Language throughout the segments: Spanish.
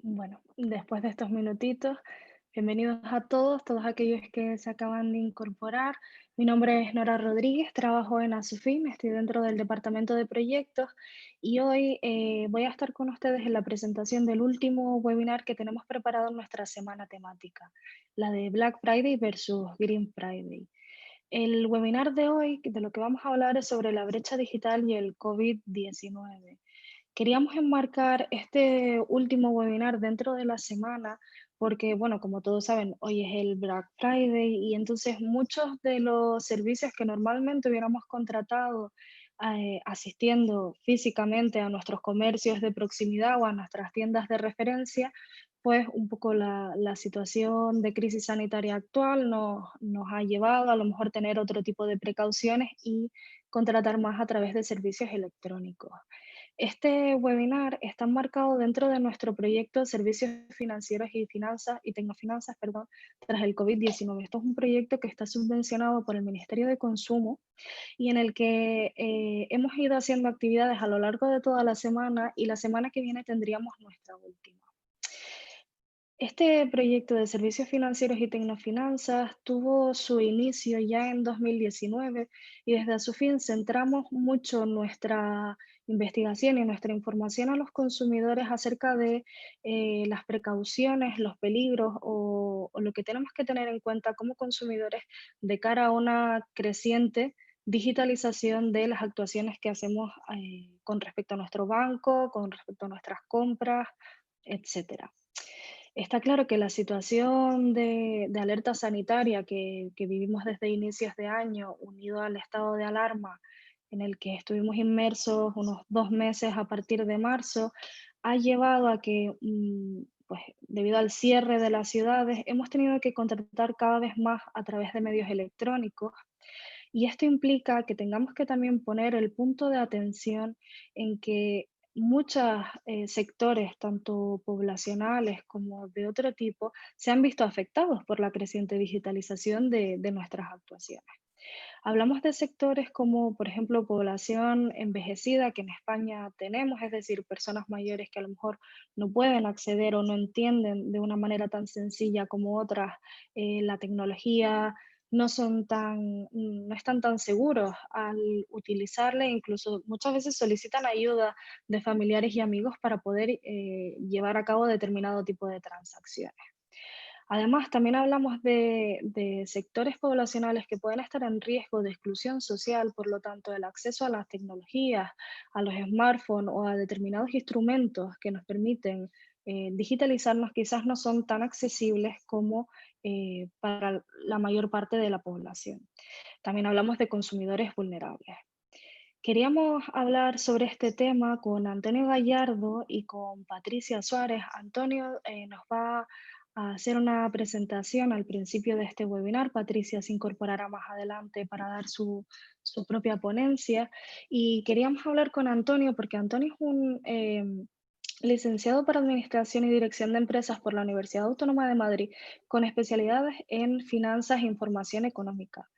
Bueno, después de estos minutitos, bienvenidos a todos aquellos que se acaban de incorporar. Mi nombre es Nora Rodríguez, trabajo en Asufin, estoy dentro del departamento de proyectos y hoy voy a estar con ustedes en la presentación del último webinar que tenemos preparado en nuestra semana temática, la de Black Friday versus Green Friday. El webinar de hoy, de lo que vamos a hablar es sobre la brecha digital y el COVID-19. Queríamos enmarcar este último webinar dentro de la semana porque, bueno, como todos saben, hoy es el Black Friday y entonces muchos de los servicios que normalmente hubiéramos contratado asistiendo físicamente a nuestros comercios de proximidad o a nuestras tiendas de referencia, pues un poco la situación de crisis sanitaria actual nos ha llevado a lo mejor tener otro tipo de precauciones y contratar más a través de servicios electrónicos. Este webinar está enmarcado dentro de nuestro proyecto de servicios financieros y finanzas y tecnofinanzas, perdón, tras el COVID-19. Esto es un proyecto que está subvencionado por el Ministerio de Consumo y en el que hemos ido haciendo actividades a lo largo de toda la semana y la semana que viene tendríamos nuestra última. Este proyecto de servicios financieros y tecnofinanzas tuvo su inicio ya en 2019 y desde su fin centramos mucho nuestra investigación y nuestra información a los consumidores acerca de las precauciones, los peligros o lo que tenemos que tener en cuenta como consumidores de cara a una creciente digitalización de las actuaciones que hacemos con respecto a nuestro banco, con respecto a nuestras compras, etcétera. Está claro que la situación de alerta sanitaria que vivimos desde inicios de año, unido al estado de alarma en el que estuvimos inmersos unos 2 meses a partir de marzo, ha llevado a que, pues, debido al cierre de las ciudades, hemos tenido que contratar cada vez más a través de medios electrónicos y esto implica que tengamos que también poner el punto de atención en que muchos sectores, tanto poblacionales como de otro tipo, se han visto afectados por la creciente digitalización de nuestras actuaciones. Hablamos de sectores como, por ejemplo, población envejecida que en España tenemos, es decir, personas mayores que a lo mejor no pueden acceder o no entienden de una manera tan sencilla como otras la tecnología, no están tan seguros al utilizarla, e incluso muchas veces solicitan ayuda de familiares y amigos para poder llevar a cabo determinado tipo de transacciones. Además, también hablamos de sectores poblacionales que pueden estar en riesgo de exclusión social, por lo tanto, el acceso a las tecnologías, a los smartphones o a determinados instrumentos que nos permiten digitalizarnos quizás no son tan accesibles como para la mayor parte de la población. También hablamos de consumidores vulnerables. Queríamos hablar sobre este tema con Antonio Gallardo y con Patricia Suárez. Antonio nos va a hacer una presentación al principio de este webinar. Patricia se incorporará más adelante para dar su propia ponencia. Y queríamos hablar con Antonio porque Antonio es un licenciado para Administración y Dirección de Empresas por la Universidad Autónoma de Madrid, con especialidades en finanzas e información económica.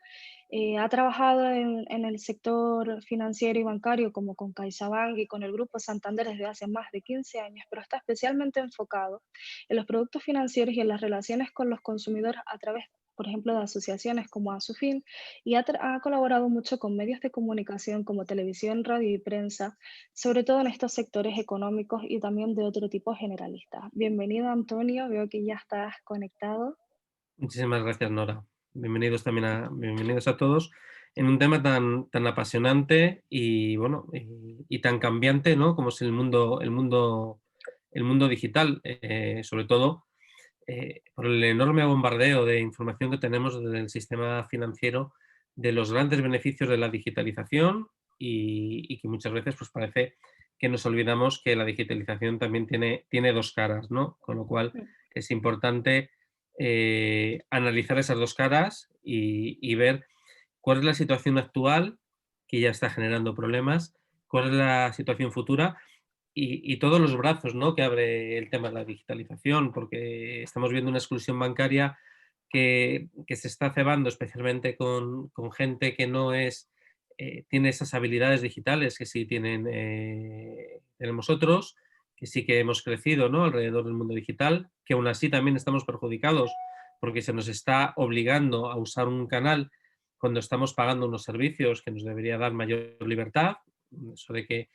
Ha trabajado en el sector financiero y bancario como con CaixaBank y con el Grupo Santander desde hace más de 15 años, pero está especialmente enfocado en los productos financieros y en las relaciones con los consumidores a través, por ejemplo, de asociaciones como Asufin y ha colaborado mucho con medios de comunicación como televisión, radio y prensa, sobre todo en estos sectores económicos y también de otro tipo generalistas. Bienvenido, Antonio, veo que ya estás conectado. Muchísimas gracias, Nora. Bienvenidos a todos en un tema tan apasionante y bueno y tan cambiante, ¿no? Como es el mundo digital, sobre todo por el enorme bombardeo de información que tenemos desde el sistema financiero, de los grandes beneficios de la digitalización y que muchas veces pues parece que nos olvidamos que la digitalización también tiene dos caras, ¿no? Con lo cual Mm. es importante analizar esas dos caras y ver cuál es la situación actual, que ya está generando problemas, cuál es la situación futura y todos los brazos, ¿no?, que abre el tema de la digitalización, porque estamos viendo una exclusión bancaria que se está cebando especialmente con gente que no tiene esas habilidades digitales que sí tenemos otros, que sí que hemos crecido, ¿no?, alrededor del mundo digital, que aún así también estamos perjudicados porque se nos está obligando a usar un canal cuando estamos pagando unos servicios que nos debería dar mayor libertad. Eso de que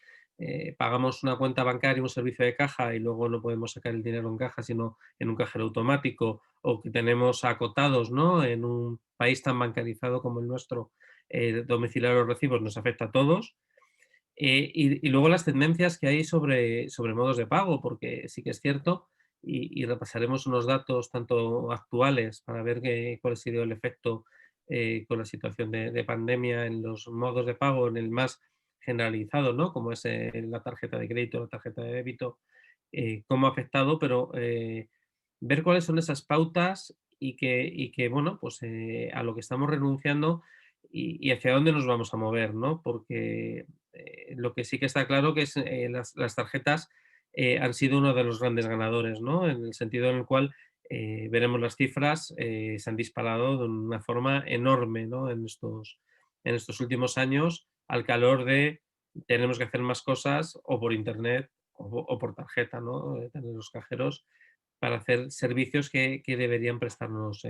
pagamos una cuenta bancaria, un servicio de caja y luego no podemos sacar el dinero en caja, sino en un cajero automático, o que tenemos acotados, ¿no?, en un país tan bancarizado como el nuestro, domiciliar los recibos nos afecta a todos. Y luego las tendencias que hay sobre modos de pago, porque sí que es cierto, y repasaremos unos datos tanto actuales para ver cuál ha sido el efecto con la situación de pandemia en los modos de pago, en el más generalizado, ¿no?, como es la tarjeta de crédito, la tarjeta de débito, cómo ha afectado, pero ver cuáles son esas pautas y que bueno, pues a lo que estamos renunciando y hacia dónde nos vamos a mover, ¿no? Porque lo que sí que está claro que es las tarjetas han sido uno de los grandes ganadores, ¿no? En el sentido en el cual veremos las cifras se han disparado de una forma enorme, ¿no?, en estos últimos años, al calor de tenemos que hacer más cosas o por internet o por tarjeta, ¿no? Tener los cajeros para hacer servicios que deberían prestarnos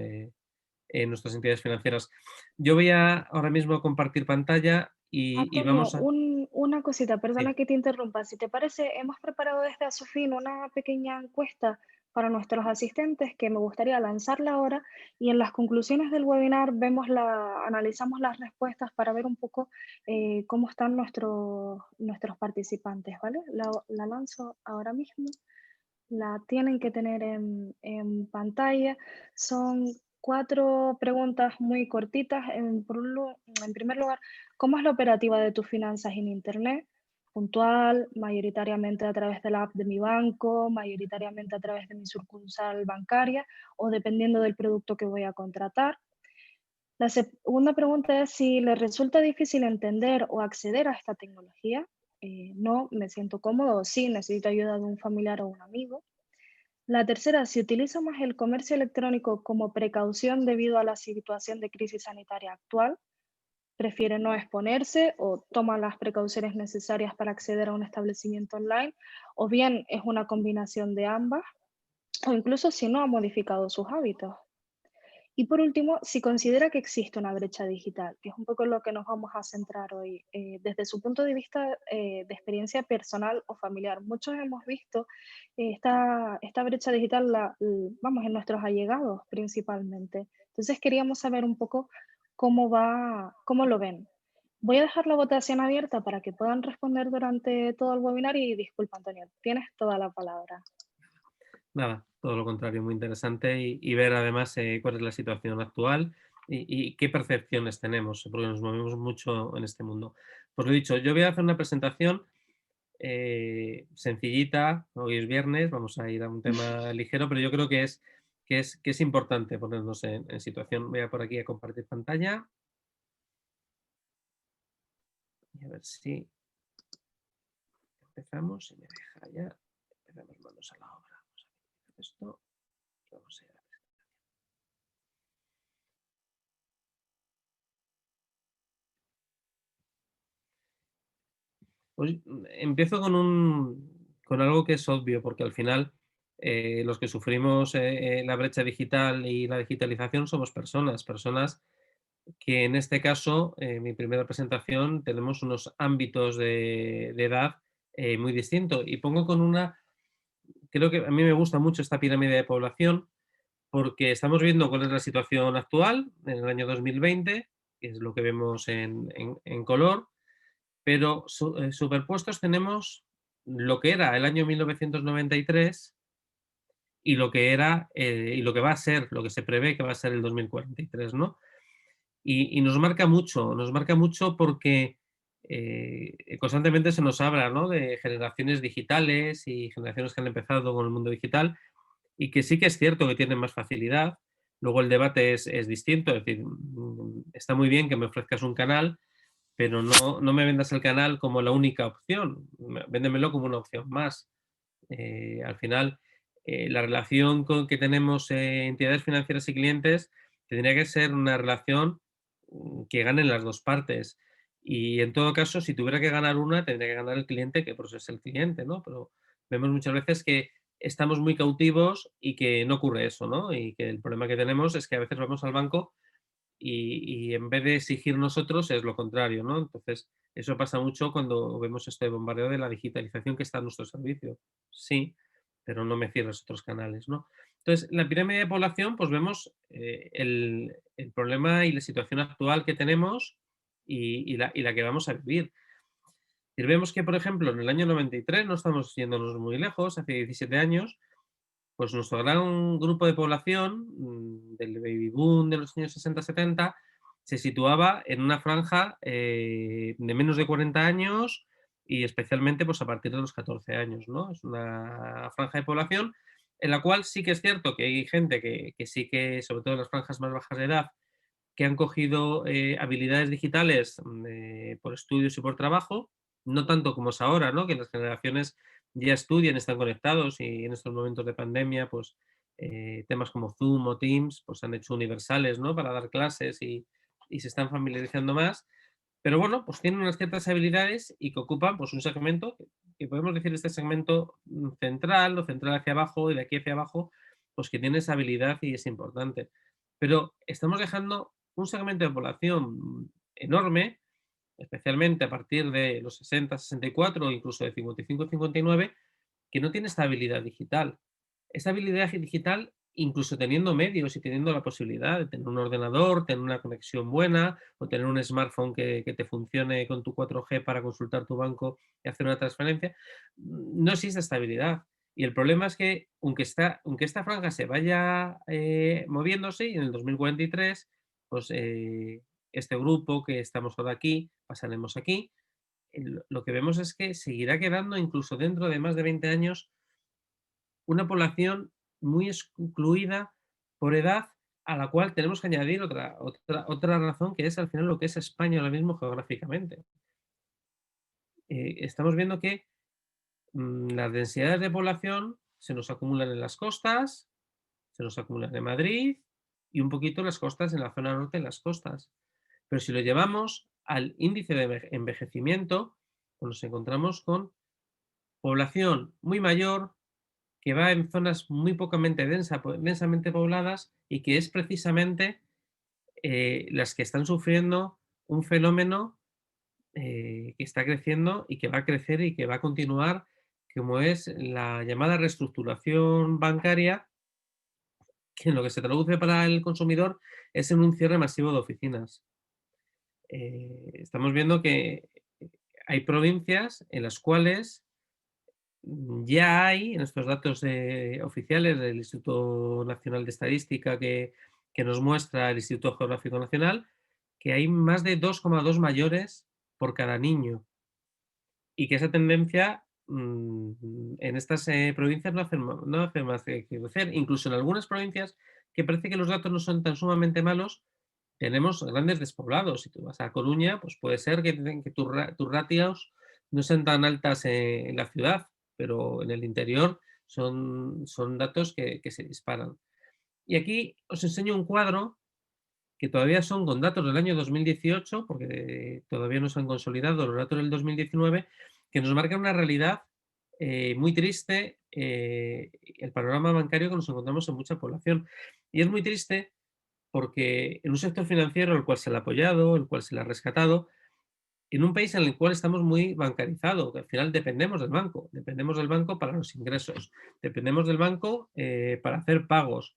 nuestras entidades financieras. Yo voy a ahora mismo a compartir pantalla y Antonio, vamos a... una cosita, Sí, perdona que te interrumpa. Si te parece, hemos preparado desde Asofin una pequeña encuesta para nuestros asistentes que me gustaría lanzarla ahora y en las conclusiones del webinar analizamos las respuestas para ver un poco cómo están nuestros participantes, ¿vale? La lanzo ahora mismo. La tienen que tener en pantalla. Son 4 preguntas muy cortitas. En primer lugar, ¿cómo es la operativa de tus finanzas en Internet? Puntual, mayoritariamente a través de la app de mi banco, mayoritariamente a través de mi sucursal bancaria o dependiendo del producto que voy a contratar. La segunda pregunta es si le resulta difícil entender o acceder a esta tecnología. No, me siento cómodo, sí, necesito ayuda de un familiar o un amigo. La tercera, si utiliza más el comercio electrónico como precaución debido a la situación de crisis sanitaria actual, prefiere no exponerse o toma las precauciones necesarias para acceder a un establecimiento online, o bien es una combinación de ambas, o incluso si no ha modificado sus hábitos. Y por último, si considera que existe una brecha digital, que es un poco lo que nos vamos a centrar hoy, desde su punto de vista de experiencia personal o familiar. Muchos hemos visto esta brecha digital, vamos, en nuestros allegados principalmente. Entonces queríamos saber un poco cómo lo ven. Voy a dejar la votación abierta para que puedan responder durante todo el webinar y disculpa, Antonio, tienes toda la palabra. nada, todo lo contrario, muy interesante y ver además cuál es la situación actual y qué percepciones tenemos, porque nos movemos mucho en este mundo. Pues lo dicho, yo voy a hacer una presentación sencillita, hoy es viernes, vamos a ir a un tema ligero, pero yo creo que es importante ponernos en situación. Voy a por aquí a compartir pantalla y a ver si empezamos, si me deja ya, empezamos manos a la obra. Vamos a ver esto, vamos a ir. Pues empiezo con algo que es obvio, porque al final los que sufrimos la brecha digital y la digitalización somos personas que en este caso, mi primera presentación, tenemos unos ámbitos de edad muy distintos. Y pongo creo que a mí me gusta mucho esta pirámide de población, porque estamos viendo cuál es la situación actual en el año 2020, que es lo que vemos en color, pero superpuestos tenemos lo que era el año 1993 y lo que era, y lo que va a ser, lo que se prevé que va a ser el 2043, ¿no? Y nos marca mucho porque constantemente se nos habla, ¿no?, de generaciones digitales y generaciones que han empezado con el mundo digital y que sí que es cierto que tienen más facilidad. Luego el debate es distinto, es decir, está muy bien que me ofrezcas un canal, pero no me vendas el canal como la única opción, véndemelo como una opción más. Al final, la relación que tenemos entidades financieras y clientes tendría que ser una relación que ganen las dos partes. Y en todo caso, si tuviera que ganar una, tendría que ganar el cliente, que por eso es el cliente, ¿no? Pero vemos muchas veces que estamos muy cautivos y que no ocurre eso, ¿no? Y que el problema que tenemos es que a veces vamos al banco y en vez de exigir nosotros es lo contrario, ¿no? Entonces, eso pasa mucho cuando vemos este bombardeo de la digitalización que está a nuestro servicio. Sí, pero no me cierres otros canales, ¿no? Entonces, la pirámide de población, pues vemos el problema y la situación actual que tenemos y la que vamos a vivir. Y vemos que, por ejemplo, en el año 93, no estamos yéndonos muy lejos, hace 17 años, pues nuestro gran grupo de población, del baby boom de los años 60-70, se situaba en una franja de menos de 40 años y especialmente pues, a partir de los 14 años, ¿no? Es una franja de población en la cual sí que es cierto que hay gente que sí que, sobre todo en las franjas más bajas de edad, que han cogido habilidades digitales por estudios y por trabajo, no tanto como es ahora, ¿no? Que las generaciones ya estudian, están conectados y en estos momentos de pandemia, pues temas como Zoom o Teams, pues han hecho universales, ¿no? Para dar clases y se están familiarizando más. Pero bueno, pues tienen unas ciertas habilidades y que ocupan pues un segmento, que podemos decir este segmento central o central hacia abajo y de aquí hacia abajo, pues que tiene esa habilidad y es importante. Pero estamos dejando un segmento de población enorme, especialmente a partir de los 60, 64 o incluso de 55, 59, que no tiene esta habilidad digital. Esta habilidad digital, incluso teniendo medios y teniendo la posibilidad de tener un ordenador, tener una conexión buena o tener un smartphone que te funcione con tu 4G para consultar tu banco y hacer una transferencia, no existe esta habilidad. Y el problema es que, aunque esta franja se vaya moviéndose, y en el 2043, pues este grupo que estamos ahora aquí, pasaremos aquí, lo que vemos es que seguirá quedando, incluso dentro de más de 20 años, una población muy excluida por edad, a la cual tenemos que añadir otra razón, que es al final lo que es España ahora mismo geográficamente. Estamos viendo que las densidades de población se nos acumulan en las costas, se nos acumulan en Madrid y un poquito en las costas, en la zona norte, en las costas. Pero si lo llevamos al índice de envejecimiento, pues nos encontramos con población muy mayor, que va en zonas muy densamente pobladas y que es precisamente las que están sufriendo un fenómeno que está creciendo y que va a crecer y que va a continuar, como es la llamada reestructuración bancaria, que en lo que se traduce para el consumidor es en un cierre masivo de oficinas. Estamos viendo que hay provincias en las cuales ya hay, en estos datos oficiales del Instituto Nacional de Estadística que nos muestra el Instituto Geográfico Nacional, que hay más de 2,2 mayores por cada niño y que esa tendencia en estas provincias no hace más que crecer. Incluso en algunas provincias que parece que los datos no son tan sumamente malos, tenemos grandes despoblados. Si tú vas a Coruña, pues puede ser que tus ratios no sean tan altas en la ciudad, pero en el interior son datos que se disparan. Y aquí os enseño un cuadro que todavía son con datos del año 2018, porque todavía no se han consolidado los datos del 2019, que nos marcan una realidad muy triste, el panorama bancario que nos encontramos en mucha población. Y es muy triste porque en un sector financiero el cual se le ha apoyado, el cual se le ha rescatado, en un país en el cual estamos muy bancarizado, que al final dependemos del banco para los ingresos, dependemos del banco para hacer pagos.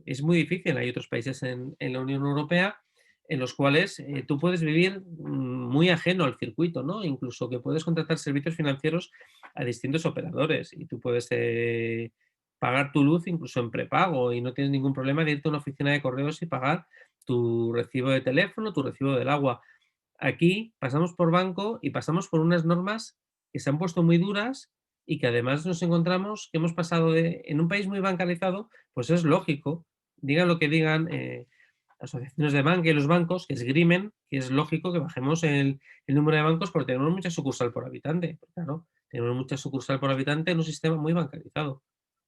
Es muy difícil, hay otros países en la Unión Europea en los cuales tú puedes vivir muy ajeno al circuito, ¿no? Incluso que puedes contratar servicios financieros a distintos operadores y tú puedes pagar tu luz incluso en prepago y no tienes ningún problema de irte a una oficina de correos y pagar tu recibo de teléfono, tu recibo del agua. Aquí pasamos por banco y pasamos por unas normas que se han puesto muy duras y que además nos encontramos que hemos pasado en un país muy bancarizado, pues es lógico, digan lo que digan asociaciones de banca y los bancos, que esgrimen, que es lógico que bajemos el número de bancos porque tenemos mucha sucursal por habitante. Pues claro, tenemos mucha sucursal por habitante en un sistema muy bancarizado,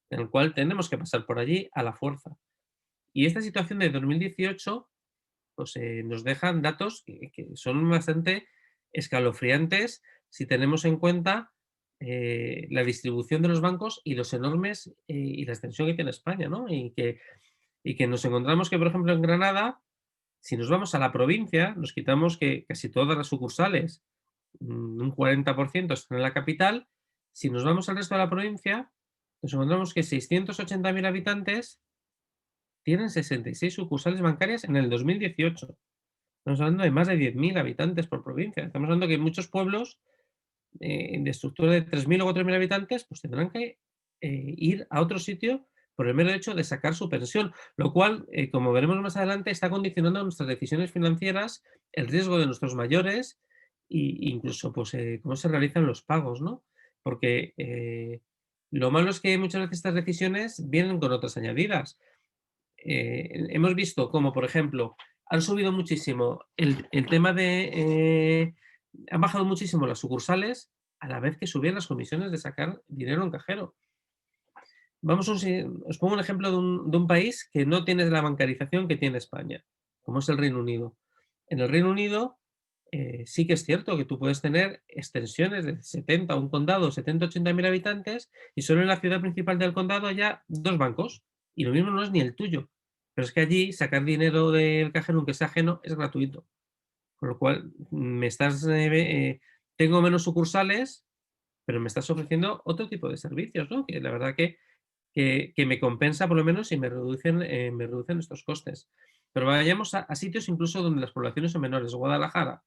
en el cual tenemos que pasar por allí a la fuerza. Y esta situación de 2018 pues, nos dejan datos que son bastante escalofriantes si tenemos en cuenta la distribución de los bancos y los enormes y la extensión que tiene España, ¿no? Y que nos encontramos que, por ejemplo, en Granada, si nos vamos a la provincia, nos quitamos que casi todas las sucursales, un 40% están en la capital. Si nos vamos al resto de la provincia, nos encontramos que 680.000 habitantes tienen 66 sucursales bancarias en el 2018. Estamos hablando de más de 10.000 habitantes por provincia. Estamos hablando que muchos pueblos de estructura de 3.000 o 4.000 habitantes, pues tendrán que ir a otro sitio por el mero hecho de sacar su pensión, lo cual, como veremos más adelante, está condicionando nuestras decisiones financieras, el riesgo de nuestros mayores e incluso pues, cómo se realizan los pagos, ¿no? Porque lo malo es que muchas veces estas decisiones vienen con otras añadidas. Hemos visto como, por ejemplo, han subido muchísimo el tema de... han bajado muchísimo las sucursales a la vez que subían las comisiones de sacar dinero en cajero. Os pongo un ejemplo de un país que no tiene la bancarización que tiene España, como es el Reino Unido. En el Reino Unido sí que es cierto que tú puedes tener extensiones de 70, un condado, 70, 80.000 habitantes, y solo en la ciudad principal del condado haya 2 bancos, y lo mismo no es ni el tuyo. Pero es que allí sacar dinero del cajero, aunque sea ajeno, es gratuito. Con lo cual, tengo menos sucursales, pero me estás ofreciendo otro tipo de servicios, ¿no? Que la verdad que me compensa por lo menos y me reducen estos costes. Pero vayamos a sitios incluso donde las poblaciones son menores. Guadalajara,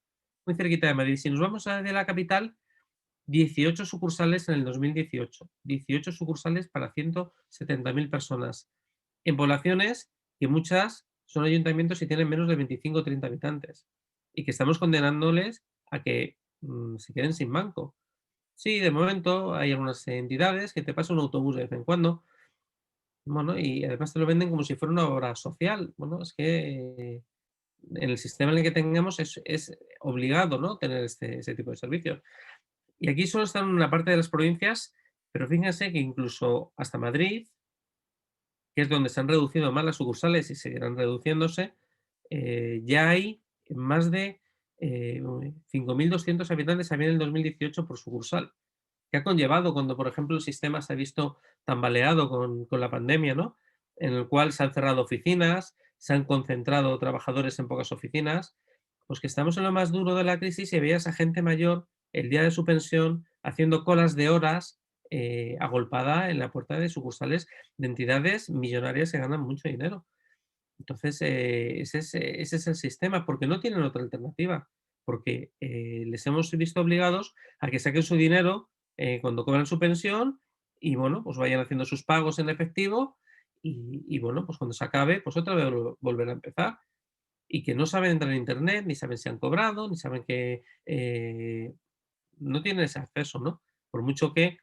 muy cerquita de Madrid. Si nos vamos de la capital, 18 sucursales en el 2018. 18 sucursales para 170.000 personas. En poblaciones que muchas son ayuntamientos y tienen menos de 25 o 30 habitantes. Y que estamos condenándoles a que se queden sin banco. Sí, de momento hay algunas entidades que te pasan un autobús de vez en cuando. Bueno, y además te lo venden como si fuera una obra social. Bueno, es que en el sistema en el que tengamos es obligado, ¿no?, tener ese tipo de servicios. Y aquí solo están en una parte de las provincias, pero fíjense que incluso hasta Madrid, que es donde se han reducido más las sucursales y seguirán reduciéndose, ya hay más de 5.200 habitantes había en el 2018 por sucursal. Que ha conllevado cuando, por ejemplo, el sistema se ha visto tambaleado con la pandemia, ¿no? En el cual se han cerrado oficinas, se han concentrado trabajadores en pocas oficinas, pues que estamos en lo más duro de la crisis y veías a gente mayor el día de su pensión haciendo colas de horas agolpada en la puerta de sucursales de entidades millonarias que ganan mucho dinero. Entonces, ese es el sistema, porque no tienen otra alternativa, porque les hemos visto obligados a que saquen su dinero cuando cobran su pensión y, bueno, pues vayan haciendo sus pagos en efectivo y, bueno, pues cuando se acabe, pues otra vez volver a empezar. Y que no saben entrar en internet, ni saben si han cobrado, ni saben que no tienen ese acceso, ¿no? Por mucho que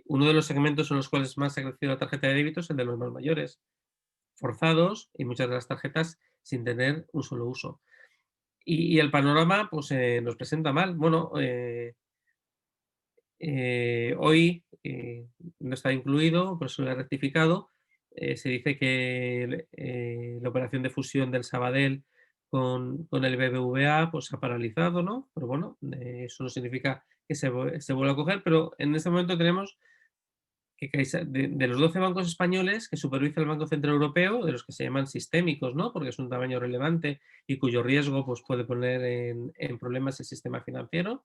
uno de los segmentos en los cuales más ha crecido la tarjeta de débito es el de los más mayores forzados y muchas de las tarjetas sin tener un solo uso. Y el panorama pues, nos presenta mal. Bueno, hoy no está incluido, por eso lo he rectificado. Se dice que la operación de fusión del Sabadell con el BBVA pues, se ha paralizado, ¿no? Pero bueno, eso no significa que se vuelva a coger, pero en este momento tenemos que de los 12 bancos españoles que supervisa el Banco Central Europeo, de los que se llaman sistémicos, ¿no?, porque es un tamaño relevante y cuyo riesgo pues, puede poner en problemas el sistema financiero,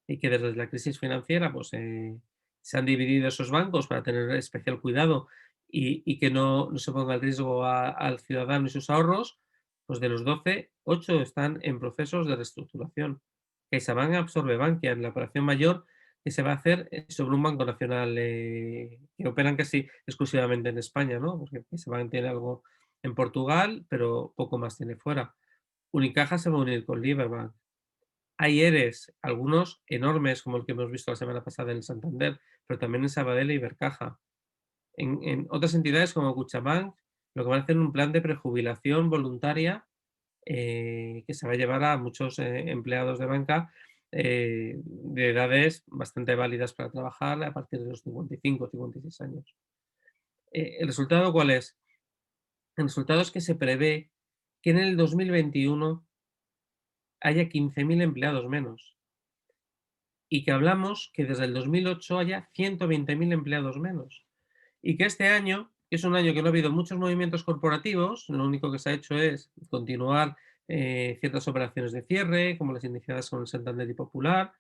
y que desde la crisis financiera pues, se han dividido esos bancos para tener especial cuidado y que no se ponga en riesgo al ciudadano y sus ahorros, pues de los 12, 8 están en procesos de reestructuración. CaixaBank absorbe Bankia en la operación mayor que se va a hacer sobre un banco nacional que operan casi exclusivamente en España, ¿no? Porque CaixaBank tiene algo en Portugal, pero poco más tiene fuera. Unicaja se va a unir con Liberbank. Hay ERES, algunos enormes, como el que hemos visto la semana pasada en Santander, pero también en Sabadell y Ibercaja. En otras entidades como Cuchabank, lo que van a hacer es un plan de prejubilación voluntaria que se va a llevar a muchos empleados de banca de edades bastante válidas para trabajar a partir de los 55 o 56 años. ¿El resultado cuál es? El resultado es que se prevé que en el 2021 haya 15.000 empleados menos. y que hablamos que desde el 2008 haya 120.000 empleados menos. Y que este año, que es un año que no ha habido muchos movimientos corporativos, lo único que se ha hecho es continuar ciertas operaciones de cierre, como las iniciadas con el Santander y Popular.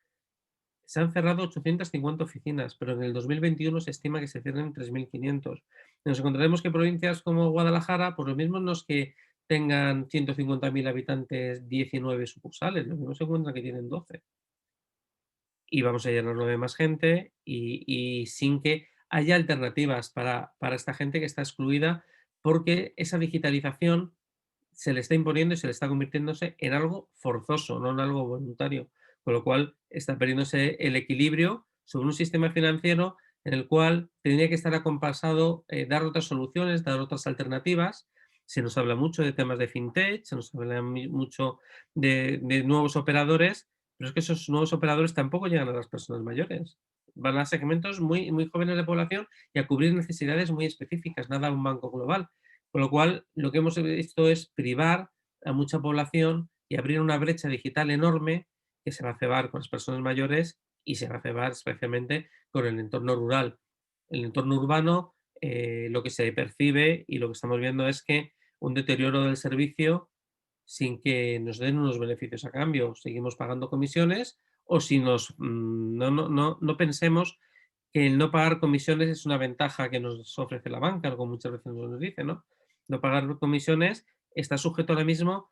Se han cerrado 850 oficinas, pero en el 2021 se estima que se cierren 3.500. Nos encontraremos que provincias como Guadalajara, pues lo mismo no es que tengan 150.000 habitantes, 19 sucursales, lo mismo se encuentran que tienen 12. Y vamos a llenarlo de más gente y sin que haya alternativas para esta gente que está excluida, porque esa digitalización se le está imponiendo y se le está convirtiéndose en algo forzoso, no en algo voluntario, con lo cual está perdiéndose el equilibrio sobre un sistema financiero en el cual tendría que estar acompasado, dar otras soluciones, dar otras alternativas. Se nos habla mucho de temas de fintech, se nos habla mucho de nuevos operadores, pero es que esos nuevos operadores tampoco llegan a las personas mayores. Van a segmentos muy, muy jóvenes de población y a cubrir necesidades muy específicas, nada a un banco global. Con lo cual, lo que hemos visto es privar a mucha población y abrir una brecha digital enorme que se va a cebar con las personas mayores y se va a cebar especialmente con el entorno rural. El entorno urbano, lo que se percibe y lo que estamos viendo es que un deterioro del servicio sin que nos den unos beneficios a cambio. Seguimos pagando comisiones o si no pensemos que el no pagar comisiones es una ventaja que nos ofrece la banca, como muchas veces nos dice, ¿no? No pagar comisiones está sujeto ahora mismo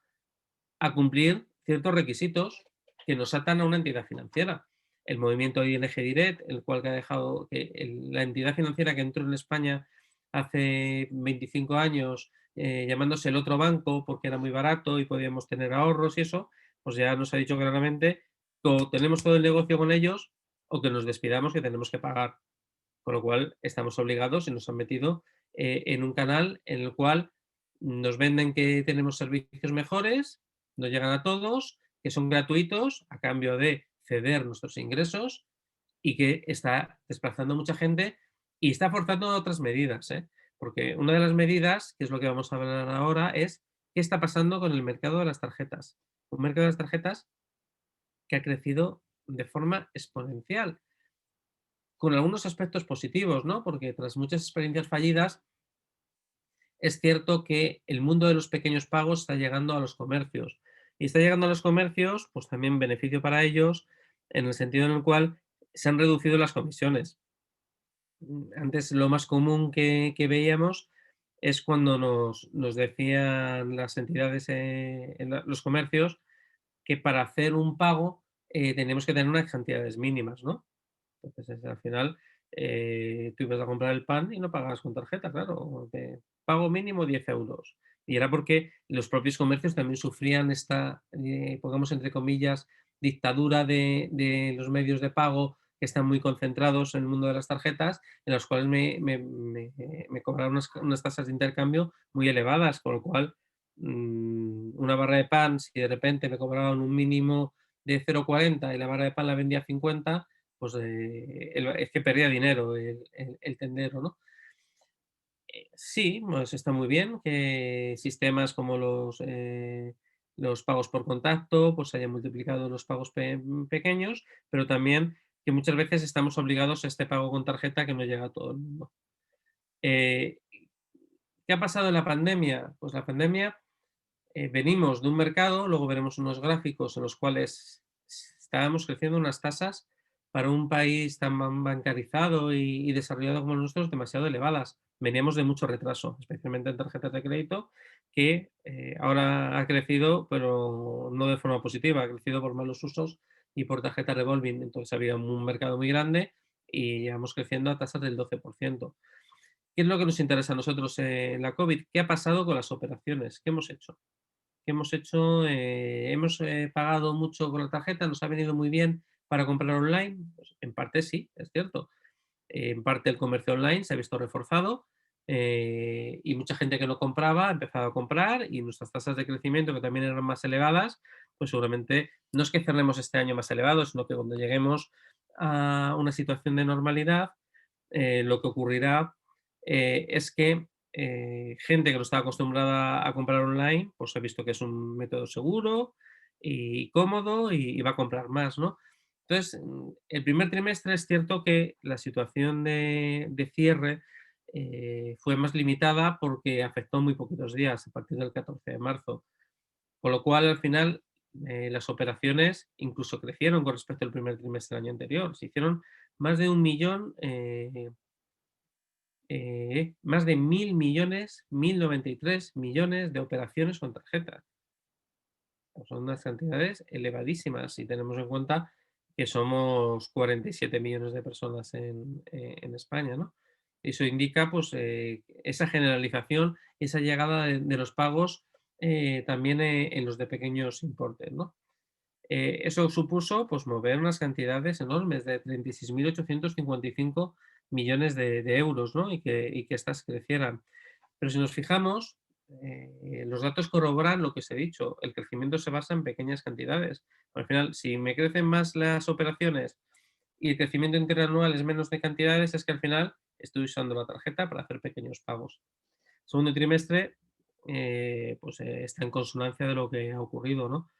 a cumplir ciertos requisitos que nos atan a una entidad financiera. El movimiento ING Direct, el cual que ha dejado que la entidad financiera que entró en España hace 25 años, llamándose el otro banco porque era muy barato y podíamos tener ahorros y eso, pues ya nos ha dicho claramente o tenemos todo el negocio con ellos o que nos despidamos que tenemos que pagar. Con lo cual estamos obligados y nos han metido en un canal en el cual nos venden que tenemos servicios mejores, no llegan a todos, que son gratuitos a cambio de ceder nuestros ingresos y que está desplazando mucha gente y está forzando otras medidas, ¿eh? Porque una de las medidas, que es lo que vamos a hablar ahora, es qué está pasando con el mercado de las tarjetas. Un mercado de las tarjetas que ha crecido de forma exponencial con algunos aspectos positivos, ¿no? Porque tras muchas experiencias fallidas, es cierto que el mundo de los pequeños pagos está llegando a los comercios. Y está llegando a los comercios, pues también beneficio para ellos, en el sentido en el cual se han reducido las comisiones. Antes lo más común que veíamos es cuando nos decían las entidades, los comercios, que para hacer un pago teníamos que tener unas cantidades mínimas, ¿no? Entonces, al final, tú ibas a comprar el pan y no pagabas con tarjeta, claro, pago mínimo 10 euros. Y era porque los propios comercios también sufrían esta, pongamos entre comillas, dictadura de los medios de pago que están muy concentrados en el mundo de las tarjetas, en los cuales me cobraban unas tasas de intercambio muy elevadas, con lo cual una barra de pan, si de repente me cobraban un mínimo de 0,40 y la barra de pan la vendía a 50, pues es que perdía dinero el tendero, ¿no? Sí, pues está muy bien que sistemas como los pagos por contacto, pues hayan multiplicado los pagos pequeños, pero también que muchas veces estamos obligados a este pago con tarjeta que no llega a todo el mundo. Eh, ¿Qué ha pasado en la pandemia? Pues la pandemia, venimos de un mercado, luego veremos unos gráficos en los cuales estábamos creciendo unas tasas para un país tan bancarizado y desarrollado como nosotros demasiado elevadas. Veníamos de mucho retraso, especialmente en tarjetas de crédito, que ahora ha crecido, pero no de forma positiva, ha crecido por malos usos y por tarjeta revolving. Entonces había un mercado muy grande y llevamos creciendo a tasas del 12%. ¿Qué es lo que nos interesa a nosotros en la COVID? ¿Qué ha pasado con las operaciones? ¿Qué hemos hecho? ¿Qué hemos hecho? ¿Hemos pagado mucho con la tarjeta? ¿Nos ha venido muy bien para comprar online? Pues en parte sí, es cierto. En parte el comercio online se ha visto reforzado y mucha gente que no compraba ha empezado a comprar y nuestras tasas de crecimiento, que también eran más elevadas, pues seguramente no es que cerremos este año más elevado, sino que cuando lleguemos a una situación de normalidad, lo que ocurrirá es que gente que no estaba acostumbrada a comprar online, pues ha visto que es un método seguro y cómodo y va a comprar más, ¿no? Entonces, el primer trimestre es cierto que la situación de cierre fue más limitada porque afectó muy poquitos días, a partir del 14 de marzo. Con lo cual, al final, las operaciones incluso crecieron con respecto al primer trimestre del año anterior. Se hicieron más de 1.000.000, más de 1.000.000.000, 1.093.000.000 de operaciones con tarjeta. Son unas cantidades elevadísimas si tenemos en cuenta que somos 47 millones de personas en España, ¿no? Eso indica, pues, esa generalización, esa llegada de los pagos también en los de pequeños importes, ¿no? Eso supuso, pues, mover unas cantidades enormes de 36.855 millones de euros, ¿no? Y que estas crecieran. Pero si nos fijamos, los datos corroboran lo que os he dicho, el crecimiento se basa en pequeñas cantidades. Al final, si me crecen más las operaciones y el crecimiento interanual es menos de cantidades, es que al final estoy usando la tarjeta para hacer pequeños pagos. Segundo trimestre, pues está en consonancia de lo que ha ocurrido, ¿no?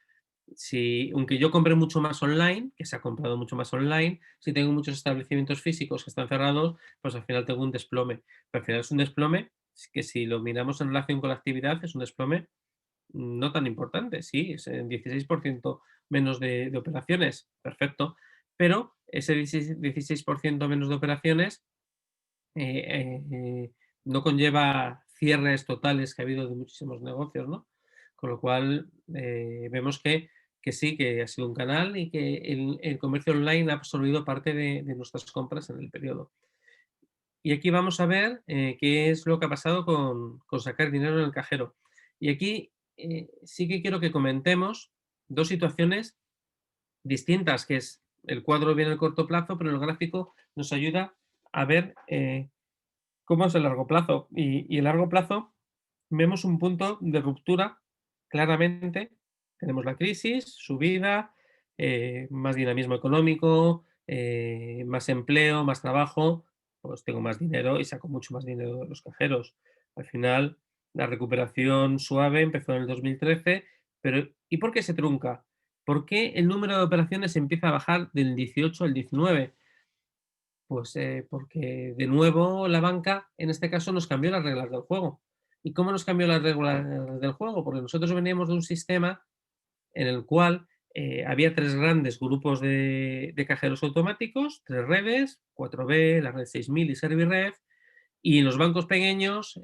Si, aunque yo compré mucho más online, que se ha comprado mucho más online, si tengo muchos establecimientos físicos que están cerrados, pues al final tengo un desplome. Pero al final es un desplome que, si lo miramos en relación con la actividad, es un desplome no tan importante. Sí, es el 16% menos de operaciones, perfecto. Pero ese 16% menos de operaciones no conlleva cierres totales que ha habido de muchísimos negocios, ¿no? Con lo cual, vemos que sí, que ha sido un canal y que el comercio online ha absorbido parte de nuestras compras en el periodo. Y aquí vamos a ver qué es lo que ha pasado con sacar dinero en el cajero. Y aquí sí que quiero que comentemos dos situaciones distintas, que es el cuadro viene el corto plazo, pero el gráfico nos ayuda a ver cómo es el largo plazo. Y el largo plazo vemos un punto de ruptura claramente. Tenemos la crisis, subida, más dinamismo económico, más empleo, más trabajo, pues tengo más dinero y saco mucho más dinero de los cajeros. Al final, la recuperación suave empezó en el 2013, pero ¿y por qué se trunca? ¿Por qué el número de operaciones empieza a bajar del 18 al 19? Pues porque de nuevo la banca, en este caso, nos cambió las reglas del juego. ¿Y cómo nos cambió las reglas del juego? Porque nosotros veníamos de un sistema en el cual había tres grandes grupos de cajeros automáticos, tres redes, 4B, la red 6000 y Servirred, y los bancos pequeños,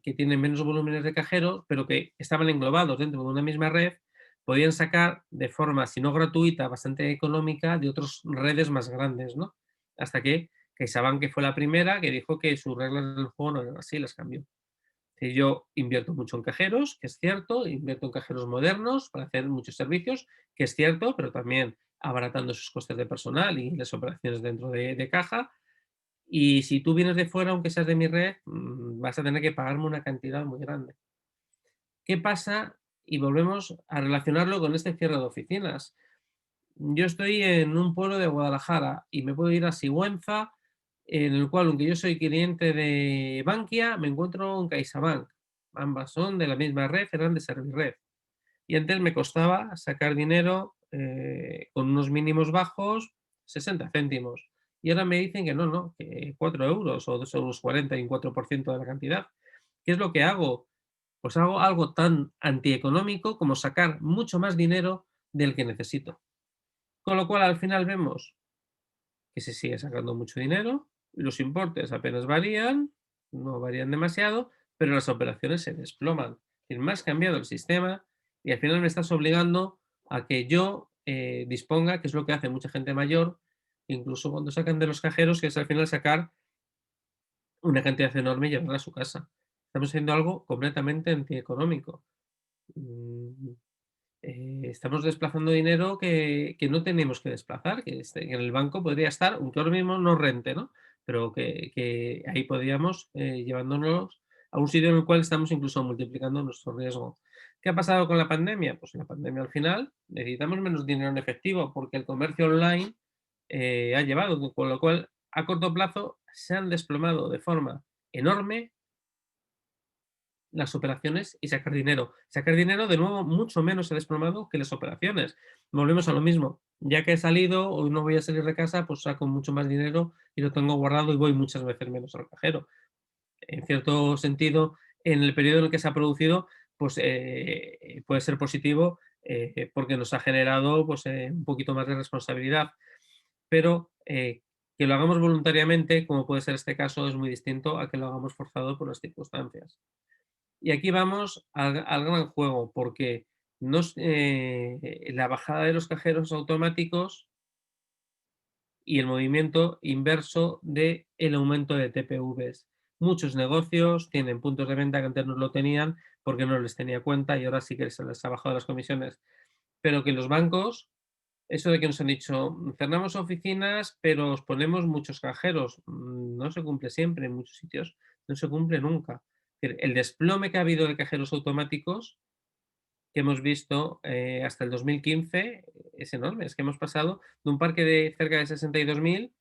que tienen menos volúmenes de cajeros, pero que estaban englobados dentro de una misma red, podían sacar de forma, si no gratuita, bastante económica, de otras redes más grandes, ¿no? Hasta que CaixaBank, que fue la primera, que dijo que sus reglas del juego no eran así, las cambió. Que yo invierto mucho en cajeros, que es cierto, invierto en cajeros modernos para hacer muchos servicios, que es cierto, pero también abaratando sus costes de personal y las operaciones dentro de caja. Y si tú vienes de fuera, aunque seas de mi red, vas a tener que pagarme una cantidad muy grande. ¿Qué pasa? Y volvemos a relacionarlo con este cierre de oficinas. Yo estoy en un pueblo de Guadalajara y me puedo ir a Sigüenza, en el cual, aunque yo soy cliente de Bankia, me encuentro en CaixaBank. Ambas son de la misma red, eran de Servirred. Y antes me costaba sacar dinero con unos mínimos bajos, 60 céntimos. Y ahora me dicen que no, no, que 4 euros o 2,40 € y un 4% de la cantidad. ¿Qué es lo que hago? Pues hago algo tan antieconómico como sacar mucho más dinero del que necesito. Con lo cual, al final vemos que se sigue sacando mucho dinero, los importes apenas varían, no varían demasiado, pero las operaciones se desploman. Me has cambiado el sistema y al final me estás obligando a que yo disponga, que es lo que hace mucha gente mayor, incluso cuando sacan de los cajeros, que es al final sacar una cantidad enorme y llevarla a su casa. Estamos haciendo algo completamente antieconómico. Mm, estamos desplazando dinero que no tenemos que desplazar, que en el banco podría estar, aunque ahora mismo no rente, ¿no? Pero que ahí podríamos llevándonos a un sitio en el cual estamos incluso multiplicando nuestro riesgo. ¿Qué ha pasado con la pandemia? Pues en la pandemia al final necesitamos menos dinero en efectivo porque el comercio online ha llevado, con lo cual a corto plazo se han desplomado de forma enorme las operaciones y sacar dinero. Sacar dinero, de nuevo, mucho menos se ha desplomado que las operaciones. Volvemos a lo mismo. Ya que he salido o no voy a salir de casa, pues saco mucho más dinero y lo tengo guardado y voy muchas veces menos al cajero. En cierto sentido, en el periodo en el que se ha producido, pues puede ser positivo porque nos ha generado pues, un poquito más de responsabilidad. Pero que lo hagamos voluntariamente, como puede ser este caso, es muy distinto a que lo hagamos forzado por las circunstancias. Y aquí vamos al gran juego, porque la bajada de los cajeros automáticos y el movimiento inverso del aumento de TPVs. Muchos negocios tienen puntos de venta que antes no lo tenían porque no les tenía cuenta y ahora sí que se les ha bajado las comisiones. Pero que los bancos, eso de que nos han dicho, cerramos oficinas, pero os ponemos muchos cajeros, no se cumple siempre en muchos sitios, no se cumple nunca. El desplome que ha habido de cajeros automáticos que hemos visto hasta el 2015 es enorme. Es que hemos pasado de un parque de cerca de 62.000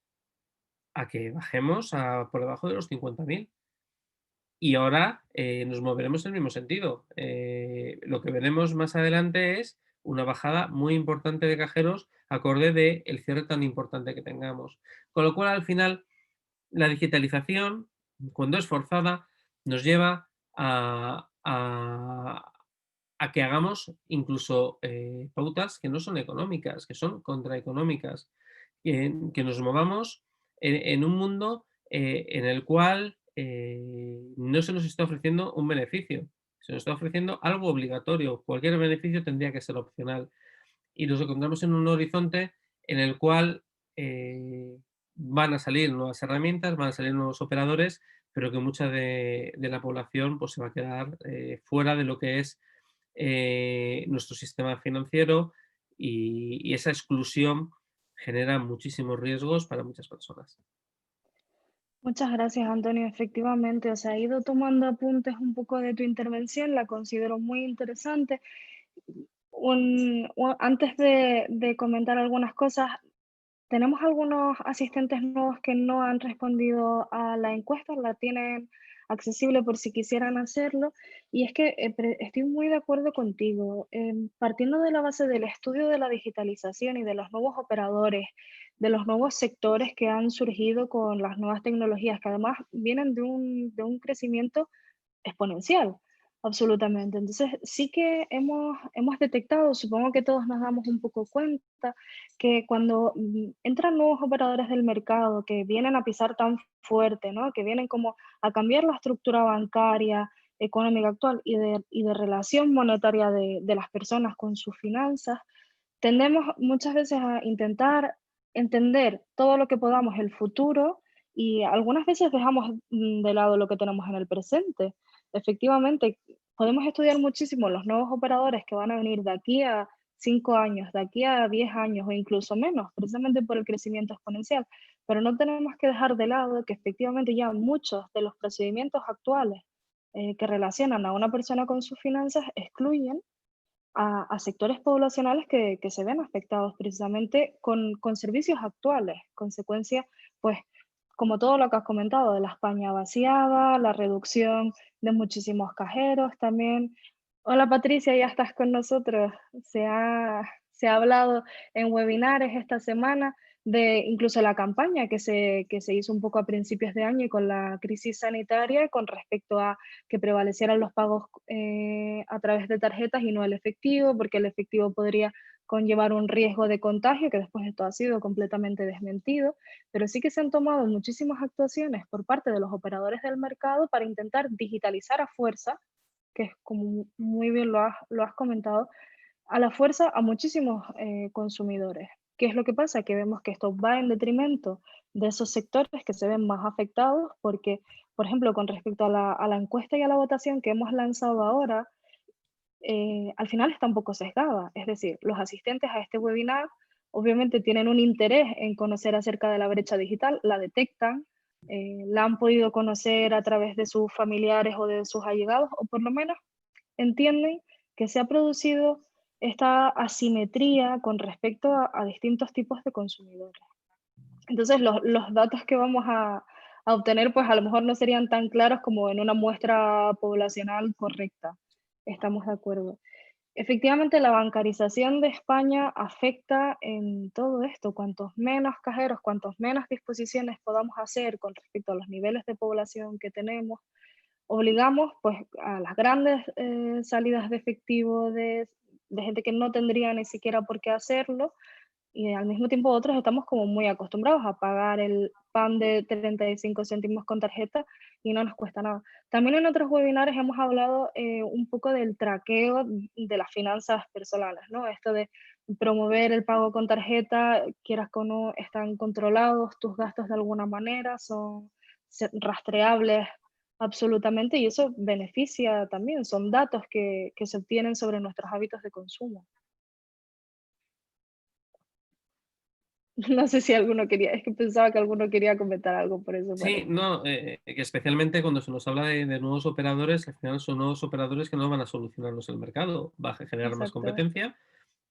a que bajemos por debajo de los 50.000. Y ahora nos moveremos en el mismo sentido. Lo que veremos más adelante es una bajada muy importante de cajeros acorde del cierre tan importante que tengamos. Con lo cual, al final, la digitalización, cuando es forzada, nos lleva a que hagamos incluso pautas que no son económicas, que son contraeconómicas, que nos movamos en un mundo en el cual no se nos está ofreciendo un beneficio, se nos está ofreciendo algo obligatorio. Cualquier beneficio tendría que ser opcional. Y nos encontramos en un horizonte en el cual van a salir nuevas herramientas, van a salir nuevos operadores, pero que mucha de la población pues, se va a quedar fuera de lo que es nuestro sistema financiero y esa exclusión genera muchísimos riesgos para muchas personas. Muchas gracias, Antonio. Efectivamente, o sea, he ido tomando apuntes un poco de tu intervención, la considero muy interesante. Antes de comentar algunas cosas, tenemos algunos asistentes nuevos que no han respondido a la encuesta, la tienen accesible por si quisieran hacerlo. Y es que estoy muy de acuerdo contigo. Partiendo de la base del estudio de la digitalización y de los nuevos operadores, de los nuevos sectores que han surgido con las nuevas tecnologías, que además vienen de un crecimiento exponencial, absolutamente. Entonces, sí que hemos detectado, supongo que todos nos damos un poco cuenta, que cuando entran nuevos operadores del mercado que vienen a pisar tan fuerte, ¿no? Que vienen como a cambiar la estructura bancaria, económica actual y de relación monetaria de las personas con sus finanzas, tendemos muchas veces a intentar entender todo lo que podamos el futuro y algunas veces dejamos de lado lo que tenemos en el presente. Efectivamente, podemos estudiar muchísimo los nuevos operadores que van a venir de aquí a 5 años, de aquí a 10 años o incluso menos, precisamente por el crecimiento exponencial. Pero no tenemos que dejar de lado que efectivamente ya muchos de los procedimientos actuales que relacionan a una persona con sus finanzas excluyen a sectores poblacionales que se ven afectados precisamente con servicios actuales, consecuencia, pues, como todo lo que has comentado, de la España vaciada, la reducción de muchísimos cajeros también. Hola Patricia, ya estás con nosotros. Se ha hablado en webinares esta semana de incluso la campaña que se hizo un poco a principios de año y con la crisis sanitaria con respecto a que prevalecieran los pagos a través de tarjetas y no el efectivo, porque el efectivo podría conllevar un riesgo de contagio, que después esto ha sido completamente desmentido, pero sí que se han tomado muchísimas actuaciones por parte de los operadores del mercado para intentar digitalizar a fuerza, que es como muy bien lo has comentado, a la fuerza a muchísimos consumidores. ¿Qué es lo que pasa? Que vemos que esto va en detrimento de esos sectores que se ven más afectados porque, por ejemplo, con respecto a la encuesta y a la votación que hemos lanzado ahora, al final está un poco sesgada. Es decir, los asistentes a este webinar obviamente tienen un interés en conocer acerca de la brecha digital, la detectan, la han podido conocer a través de sus familiares o de sus allegados, o por lo menos entienden que se ha producido esta asimetría con respecto a distintos tipos de consumidores. Entonces, los datos que vamos a a obtener, pues a lo mejor no serían tan claros como en una muestra poblacional correcta. Estamos de acuerdo. Efectivamente, la bancarización de España afecta en todo esto. Cuantos menos cajeros, cuantos menos disposiciones podamos hacer con respecto a los niveles de población que tenemos, obligamos pues a las grandes salidas de efectivo de gente que no tendría ni siquiera por qué hacerlo, y al mismo tiempo otros estamos como muy acostumbrados a pagar el pan de 35 céntimos con tarjeta y no nos cuesta nada. También en otros webinars hemos hablado un poco del traqueo de las finanzas personales, ¿no? Esto de promover el pago con tarjeta, quieras que o no, están controlados tus gastos de alguna manera, son rastreables absolutamente y eso beneficia también, son datos que se obtienen sobre nuestros hábitos de consumo. No sé si alguno quería, es que pensaba que alguno quería comentar algo, por eso Sí, paré. no, que especialmente cuando se nos habla de nuevos operadores, al final son nuevos operadores que no van a solucionarnos el mercado, va a generar más Exacto, competencia,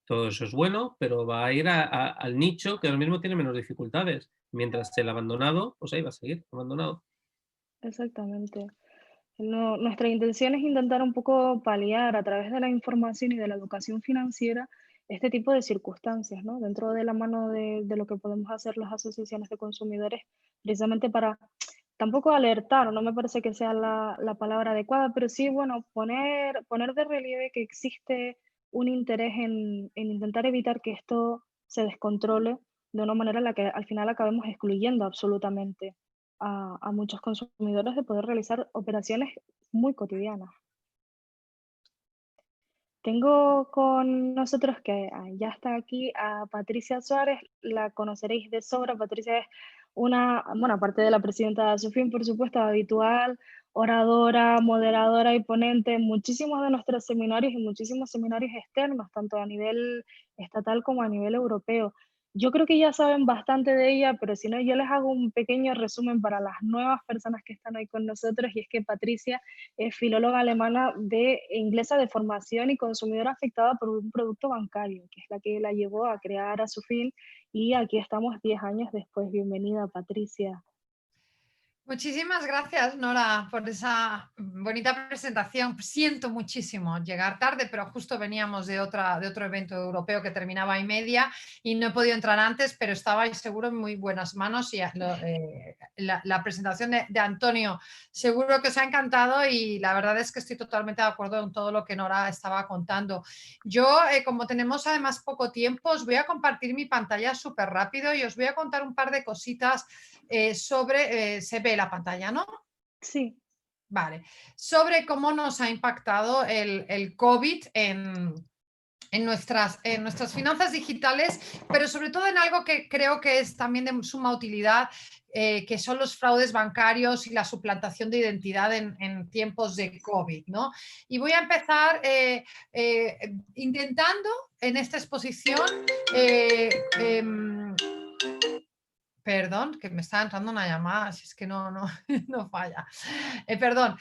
todo eso es bueno, pero va a ir al nicho que ahora mismo tiene menos dificultades, mientras el abandonado, pues ahí va a seguir, abandonado. exactamente. No, nuestra intención es intentar un poco paliar a través de la información y de la educación financiera este tipo de circunstancias, ¿no? Dentro de la mano de lo que podemos hacer las asociaciones de consumidores, precisamente para tampoco alertar, no me parece que sea la palabra adecuada, pero sí, bueno, poner de relieve que existe un interés en intentar evitar que esto se descontrole de una manera en la que al final acabemos excluyendo absolutamente a muchos consumidores de poder realizar operaciones muy cotidianas. Tengo con nosotros que ya está aquí a Patricia Suárez, la conoceréis de sobra. Patricia es una, bueno, aparte de la presidenta de ASUFIN, por supuesto, habitual, oradora, moderadora y ponente en muchísimos de nuestros seminarios y muchísimos seminarios externos, tanto a nivel estatal como a nivel europeo. Yo creo que ya saben bastante de ella, pero si no, yo les hago un pequeño resumen para las nuevas personas que están hoy con nosotros, y es que Patricia es filóloga alemana de inglesa de formación y consumidora afectada por un producto bancario, que es la que la llevó a crear a su fin. Y aquí estamos 10 años después. Bienvenida, Patricia. Muchísimas gracias, Nora, por esa bonita presentación. Siento muchísimo llegar tarde, pero justo veníamos de otro evento europeo que terminaba y media y no he podido entrar antes, pero estabais seguro en muy buenas manos y la presentación de Antonio seguro que os ha encantado y la verdad es que estoy totalmente de acuerdo en todo lo que Nora estaba contando. Yo, como tenemos además poco tiempo, os voy a compartir mi pantalla súper rápido y os voy a contar un par de cositas se ve la pantalla, ¿no? Sí, Vale, sobre cómo nos ha impactado el COVID en nuestras finanzas digitales, pero sobre todo en algo que creo que es también de suma utilidad, que son los fraudes bancarios y la suplantación de identidad en tiempos de COVID, ¿no? Y voy a empezar intentando en esta exposición perdón, que me está entrando una llamada, si es que no falla. Perdón,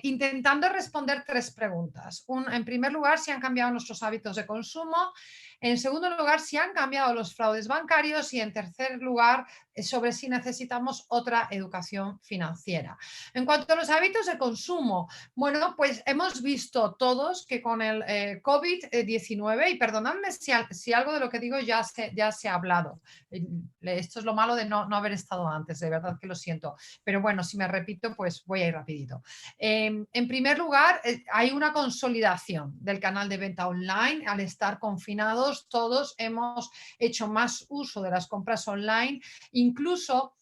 intentando responder tres preguntas. En primer lugar, si han cambiado nuestros hábitos de consumo. En segundo lugar, si han cambiado los fraudes bancarios. Y en tercer lugar, sobre si necesitamos otra educación financiera. En cuanto a los hábitos de consumo, bueno, pues hemos visto todos que con el COVID-19, y perdonadme si algo de lo que digo ya se ha hablado, esto es lo malo de no haber estado antes, de verdad que lo siento. Pero bueno, si me repito, pues voy a ir rapidito. En primer lugar, hay una consolidación del canal de venta online. Al estar confinados, todos hemos hecho más uso de las compras online. Incluso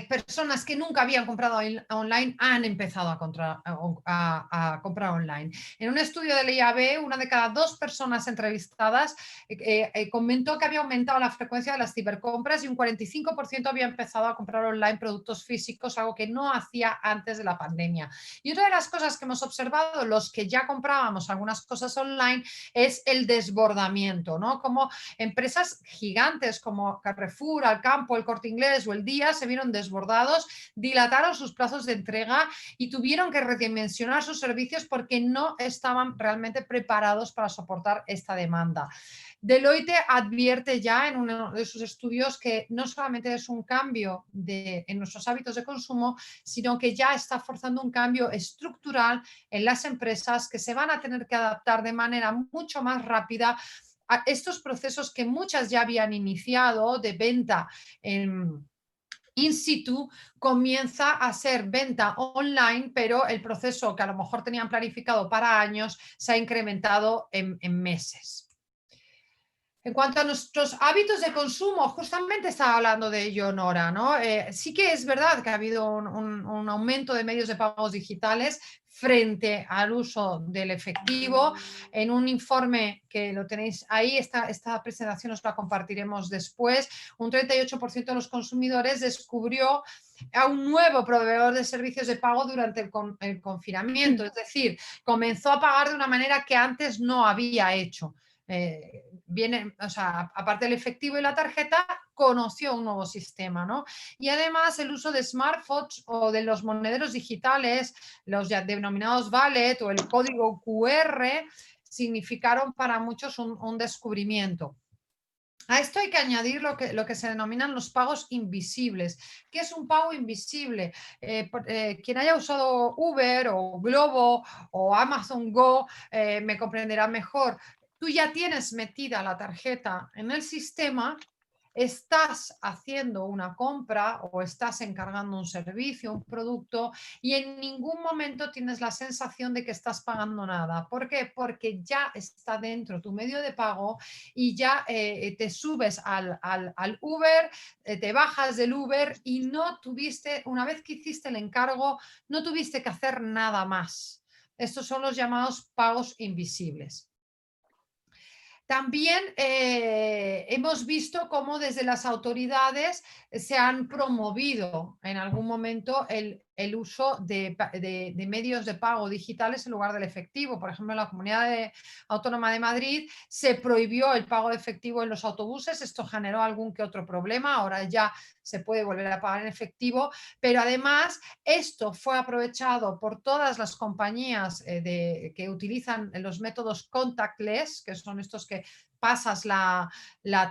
personas que nunca habían comprado online han empezado a comprar online. En un estudio del IAB, una de cada dos personas entrevistadas comentó que había aumentado la frecuencia de las cibercompras y un 45% había empezado a comprar online productos físicos, algo que no hacía antes de la pandemia. Y otra de las cosas que hemos observado, los que ya comprábamos algunas cosas online, es el desbordamiento, ¿no? Como empresas gigantes como Carrefour, Alcampo, el Corte Inglés o el Día se vieron vieron desbordados, dilataron sus plazos de entrega y tuvieron que redimensionar sus servicios porque no estaban realmente preparados para soportar esta demanda. Deloitte advierte ya en uno de sus estudios que no solamente es un cambio en nuestros hábitos de consumo, sino que ya está forzando un cambio estructural en las empresas que se van a tener que adaptar de manera mucho más rápida a estos procesos que muchas ya habían iniciado de venta in situ, comienza a ser venta online, pero el proceso que a lo mejor tenían planificado para años se ha incrementado en meses. En cuanto a nuestros hábitos de consumo, justamente estaba hablando de ello Nora, ¿no? Sí que es verdad que ha habido un aumento de medios de pagos digitales frente al uso del efectivo. En un informe que lo tenéis ahí, esta presentación os la compartiremos después, un 38% de los consumidores descubrió a un nuevo proveedor de servicios de pago durante el confinamiento, es decir, comenzó a pagar de una manera que antes no había hecho. O sea, aparte del efectivo y la tarjeta, conoció un nuevo sistema, ¿no? Y además el uso de smartphones o de los monederos digitales, los ya denominados wallet o el código QR, significaron para muchos un descubrimiento. A esto hay que añadir lo que se denominan los pagos invisibles. ¿Qué es un pago invisible? Quien haya usado Uber o Glovo o Amazon Go me comprenderá mejor. Tú ya tienes metida la tarjeta en el sistema, estás haciendo una compra o estás encargando un servicio, un producto, y en ningún momento tienes la sensación de que estás pagando nada. ¿Por qué? Porque ya está dentro tu medio de pago y ya te subes al Uber, te bajas del Uber y no tuviste, una vez que hiciste el encargo, no tuviste que hacer nada más. Estos son los llamados pagos invisibles. También hemos visto cómo desde las autoridades se han promovido en algún momento el uso de medios de pago digitales en lugar del efectivo. Por ejemplo, en la Comunidad Autónoma de Madrid se prohibió el pago de efectivo en los autobuses. Esto generó algún que otro problema. Ahora ya se puede volver a pagar en efectivo, pero además esto fue aprovechado por todas las compañías que utilizan los métodos contactless, que son estos que pasas la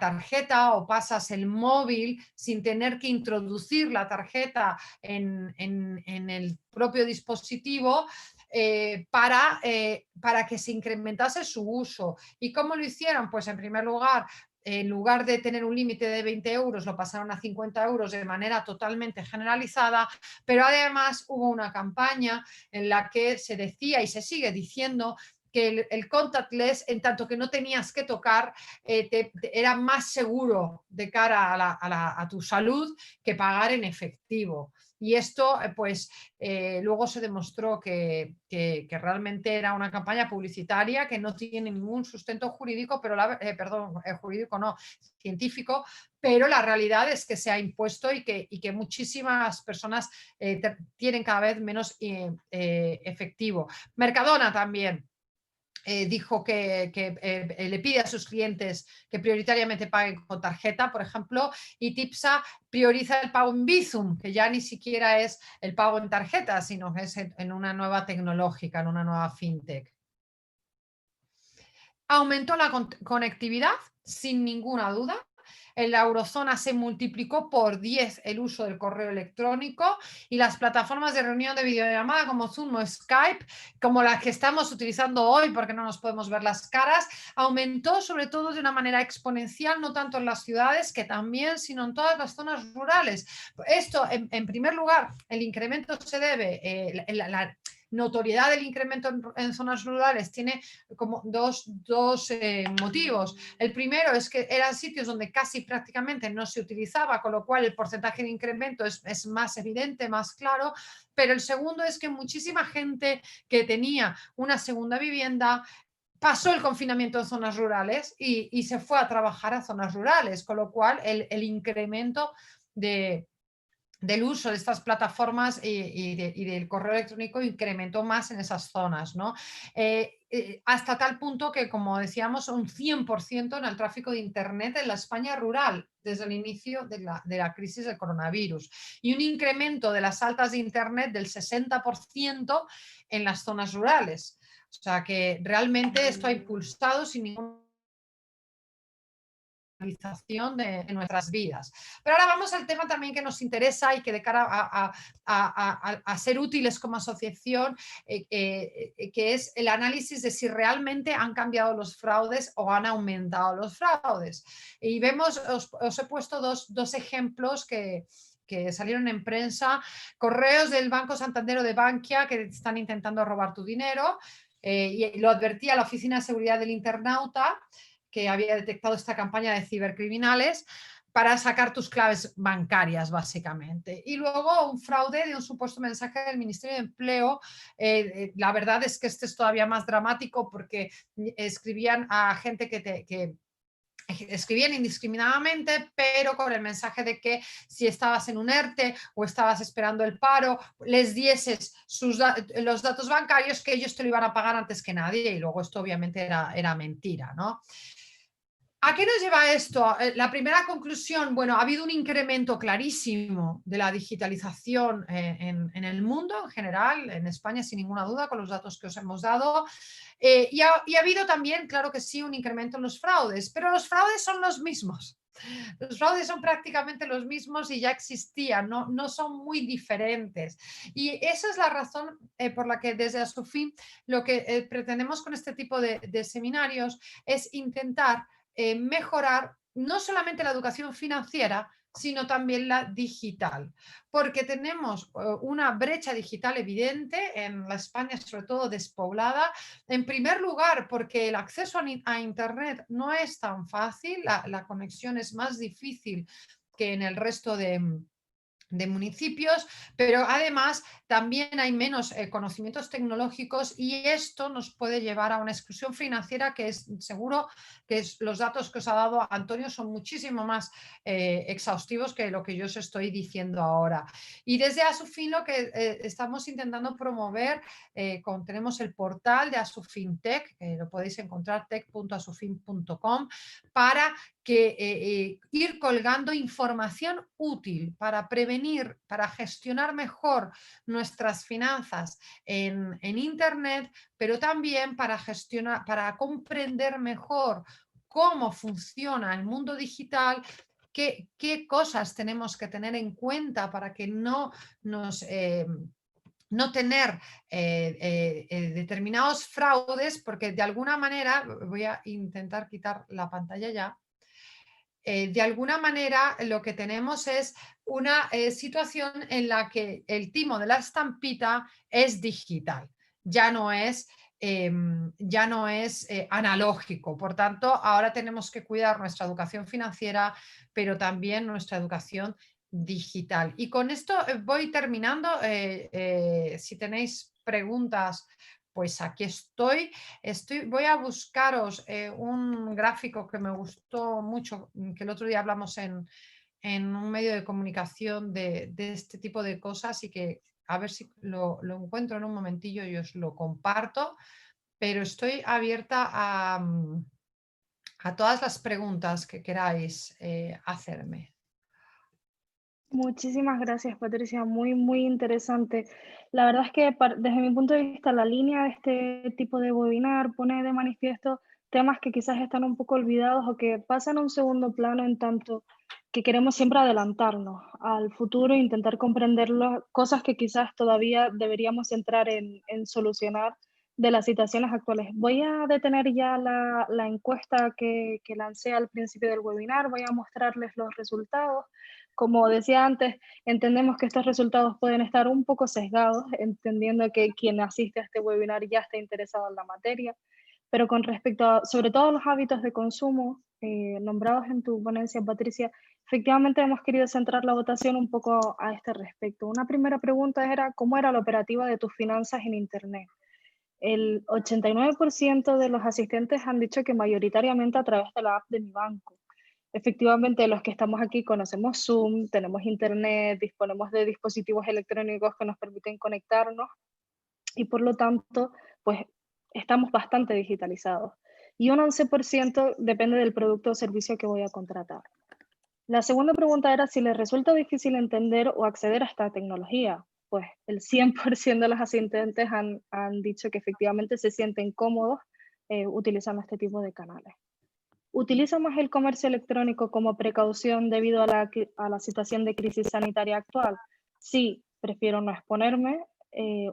tarjeta o pasas el móvil sin tener que introducir la tarjeta en el propio dispositivo. Para que se incrementase su uso. ¿Y cómo lo hicieron? Pues en primer lugar, en lugar de tener un límite de 20 euros, lo pasaron a 50 euros de manera totalmente generalizada, pero además hubo una campaña en la que se decía y se sigue diciendo que el contactless, en tanto que no tenías que tocar, era más seguro de cara a tu salud que pagar en efectivo. Y esto, luego se demostró que realmente era una campaña publicitaria que no tiene ningún sustento jurídico, pero jurídico no, científico, pero la realidad es que se ha impuesto y que muchísimas personas tienen cada vez menos efectivo. Mercadona también dijo que le pide a sus clientes que prioritariamente paguen con tarjeta, por ejemplo, y Tipsa prioriza el pago en Bizum, que ya ni siquiera es el pago en tarjeta, sino que es en una nueva tecnológica, en una nueva fintech. Aumentó la conectividad, sin ninguna duda. En la eurozona se multiplicó por 10 el uso del correo electrónico y las plataformas de reunión de videollamada como Zoom o Skype, como las que estamos utilizando hoy porque no nos podemos ver las caras, aumentó sobre todo de una manera exponencial, no tanto en las ciudades, que también, sino en todas las zonas rurales. Esto, en primer lugar, el incremento se debe, la notoriedad del incremento en zonas rurales tiene como dos motivos. El primero es que eran sitios donde casi prácticamente no se utilizaba, con lo cual el porcentaje de incremento es más evidente, más claro, pero el segundo es que muchísima gente que tenía una segunda vivienda pasó el confinamiento en zonas rurales y se fue a trabajar a zonas rurales, con lo cual el incremento de del uso de estas plataformas y del correo electrónico incrementó más en esas zonas, ¿no? Hasta tal punto que, como decíamos, un 100% en el tráfico de Internet en la España rural desde el inicio de la crisis del coronavirus y un incremento de las altas de Internet del 60% en las zonas rurales. O sea que realmente esto ha impulsado sin ningún de nuestras vidas. Pero ahora vamos al tema también que nos interesa y que de cara a ser útiles como asociación, que es el análisis de si realmente han cambiado los fraudes o han aumentado los fraudes. Y vemos, os he puesto dos ejemplos que salieron en prensa, correos del Banco Santander o de Bankia que están intentando robar tu dinero, y lo advertía la Oficina de Seguridad del Internauta, que había detectado esta campaña de cibercriminales para sacar tus claves bancarias, básicamente. Y luego un fraude de un supuesto mensaje del Ministerio de Empleo. La verdad es que este es todavía más dramático porque escribían a gente que escribían indiscriminadamente, pero con el mensaje de que si estabas en un ERTE o estabas esperando el paro, les dieses los datos bancarios, que ellos te lo iban a pagar antes que nadie, y luego esto obviamente era mentira, ¿no? ¿A qué nos lleva esto? La primera conclusión, bueno, ha habido un incremento clarísimo de la digitalización en el mundo en general, en España sin ninguna duda, con los datos que os hemos dado. Y ha habido también, claro que sí, un incremento en los fraudes, pero los fraudes son los mismos. Los fraudes son prácticamente los mismos y ya existían, no son muy diferentes. Y esa es la razón por la que desde Asufin lo que pretendemos con este tipo de seminarios es intentar mejorar no solamente la educación financiera, sino también la digital, porque tenemos una brecha digital evidente en la España, sobre todo despoblada. En primer lugar, porque el acceso a Internet no es tan fácil, la conexión es más difícil que en el resto de municipios, pero además también hay menos conocimientos tecnológicos y esto nos puede llevar a una exclusión financiera que es seguro que los datos que os ha dado Antonio son muchísimo más exhaustivos que lo que yo os estoy diciendo ahora. Y desde Asufin lo que estamos intentando promover, tenemos el portal de Asufin Tech, lo podéis encontrar tech.asufin.com, para que ir colgando información útil para prevenir, para gestionar mejor nuestras finanzas en Internet, pero también para gestionar, para comprender mejor cómo funciona el mundo digital, qué cosas tenemos que tener en cuenta para que no nos... no tener determinados fraudes, porque de alguna manera, voy a intentar quitar la pantalla ya, de alguna manera lo que tenemos es una situación en la que el timo de la estampita es digital, ya no es, analógico. Por tanto, ahora tenemos que cuidar nuestra educación financiera, pero también nuestra educación digital. Y con esto voy terminando. Si tenéis preguntas, pues aquí estoy. Voy a buscaros un gráfico que me gustó mucho, que el otro día hablamos en un medio de comunicación de este tipo de cosas y que a ver si lo encuentro en un momentillo y os lo comparto, pero estoy abierta a todas las preguntas que queráis hacerme. Muchísimas gracias, Patricia. Muy, muy interesante. La verdad es que desde mi punto de vista, la línea de este tipo de webinar pone de manifiesto temas que quizás están un poco olvidados o que pasan a un segundo plano en tanto que queremos siempre adelantarnos al futuro e intentar comprender las cosas que quizás todavía deberíamos entrar en solucionar de las situaciones actuales. Voy a detener ya la encuesta que lancé al principio del webinar. Voy a mostrarles los resultados. Como decía antes, entendemos que estos resultados pueden estar un poco sesgados, entendiendo que quien asiste a este webinar ya está interesado en la materia, pero con respecto a, sobre todo, los hábitos de consumo nombrados en tu ponencia, Patricia, efectivamente hemos querido centrar la votación un poco a este respecto. Una primera pregunta era, ¿cómo era la operativa de tus finanzas en Internet? El 89% de los asistentes han dicho que mayoritariamente a través de la app de Mi Banco. Efectivamente, los que estamos aquí conocemos Zoom, tenemos internet, disponemos de dispositivos electrónicos que nos permiten conectarnos y por lo tanto, pues estamos bastante digitalizados. Y un 11% depende del producto o servicio que voy a contratar. La segunda pregunta era si les resulta difícil entender o acceder a esta tecnología. Pues el 100% de los asistentes han dicho que efectivamente se sienten cómodos utilizando este tipo de canales. ¿Utiliza más el comercio electrónico como precaución debido a la situación de crisis sanitaria actual? Sí, prefiero no exponerme,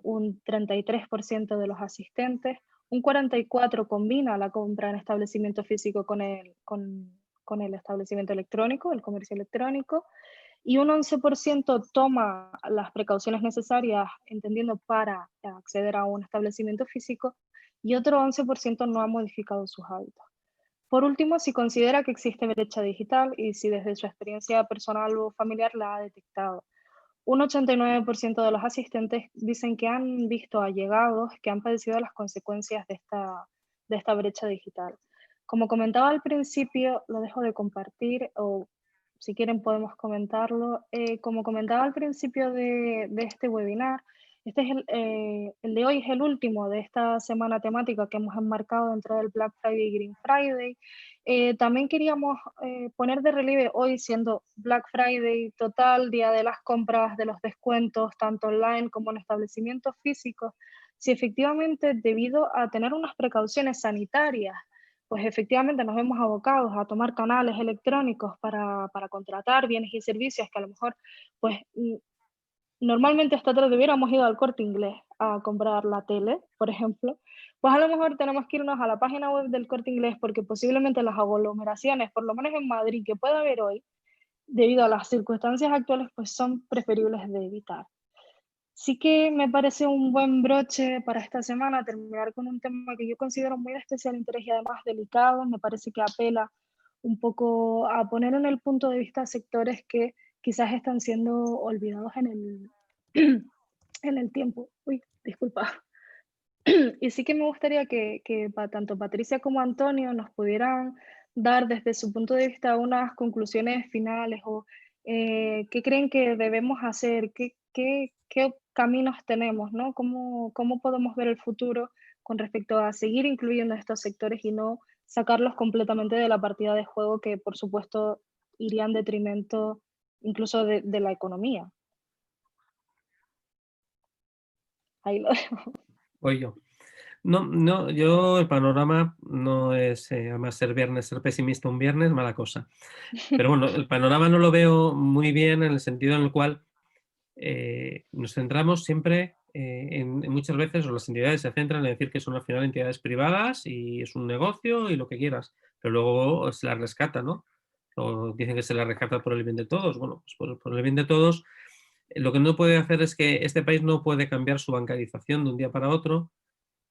un 33% de los asistentes, un 44% combina la compra en establecimiento físico con el establecimiento electrónico, el comercio electrónico, y un 11% toma las precauciones necesarias, entendiendo para acceder a un establecimiento físico, y otro 11% no ha modificado sus hábitos. Por último, si considera que existe brecha digital y si desde su experiencia personal o familiar la ha detectado. Un 89% de los asistentes dicen que han visto allegados que han padecido las consecuencias de esta brecha digital. Como comentaba al principio, lo dejo de compartir o si quieren podemos comentarlo. Como comentaba al principio de este webinar, este es el de hoy es el último de esta semana temática que hemos enmarcado dentro del Black Friday y Green Friday. También queríamos poner de relieve hoy, siendo Black Friday total, día de las compras, de los descuentos, tanto online como en establecimientos físicos, si efectivamente debido a tener unas precauciones sanitarias, pues efectivamente nos vemos abocados a tomar canales electrónicos para contratar bienes y servicios que a lo mejor pues normalmente esta tarde hubiéramos ido al Corte Inglés a comprar la tele, por ejemplo, pues a lo mejor tenemos que irnos a la página web del Corte Inglés porque posiblemente las aglomeraciones, por lo menos en Madrid, que pueda haber hoy, debido a las circunstancias actuales, pues son preferibles de evitar. Sí que me parece un buen broche para esta semana terminar con un tema que yo considero muy de especial interés y además delicado. Me parece que apela un poco a poner en el punto de vista sectores que quizás están siendo olvidados en el tiempo. Uy, disculpa. Y sí que me gustaría que tanto Patricia como Antonio nos pudieran dar desde su punto de vista unas conclusiones finales o qué creen que debemos hacer, qué caminos tenemos, ¿no? ¿Cómo podemos ver el futuro con respecto a seguir incluyendo estos sectores y no sacarlos completamente de la partida de juego que por supuesto iría en detrimento incluso de la economía? Ahí lo dejo. Voy yo. No, no, yo el panorama no es, además ser viernes, ser pesimista un viernes, mala cosa. Pero bueno, el panorama no lo veo muy bien en el sentido en el cual nos centramos siempre en muchas veces, o las entidades se centran en decir que son al final entidades privadas y es un negocio y lo que quieras, pero luego se la rescata, ¿no? O dicen que se la rescata por el bien de todos. Bueno, pues por el bien de todos, lo que no puede hacer es que este país no puede cambiar su bancarización de un día para otro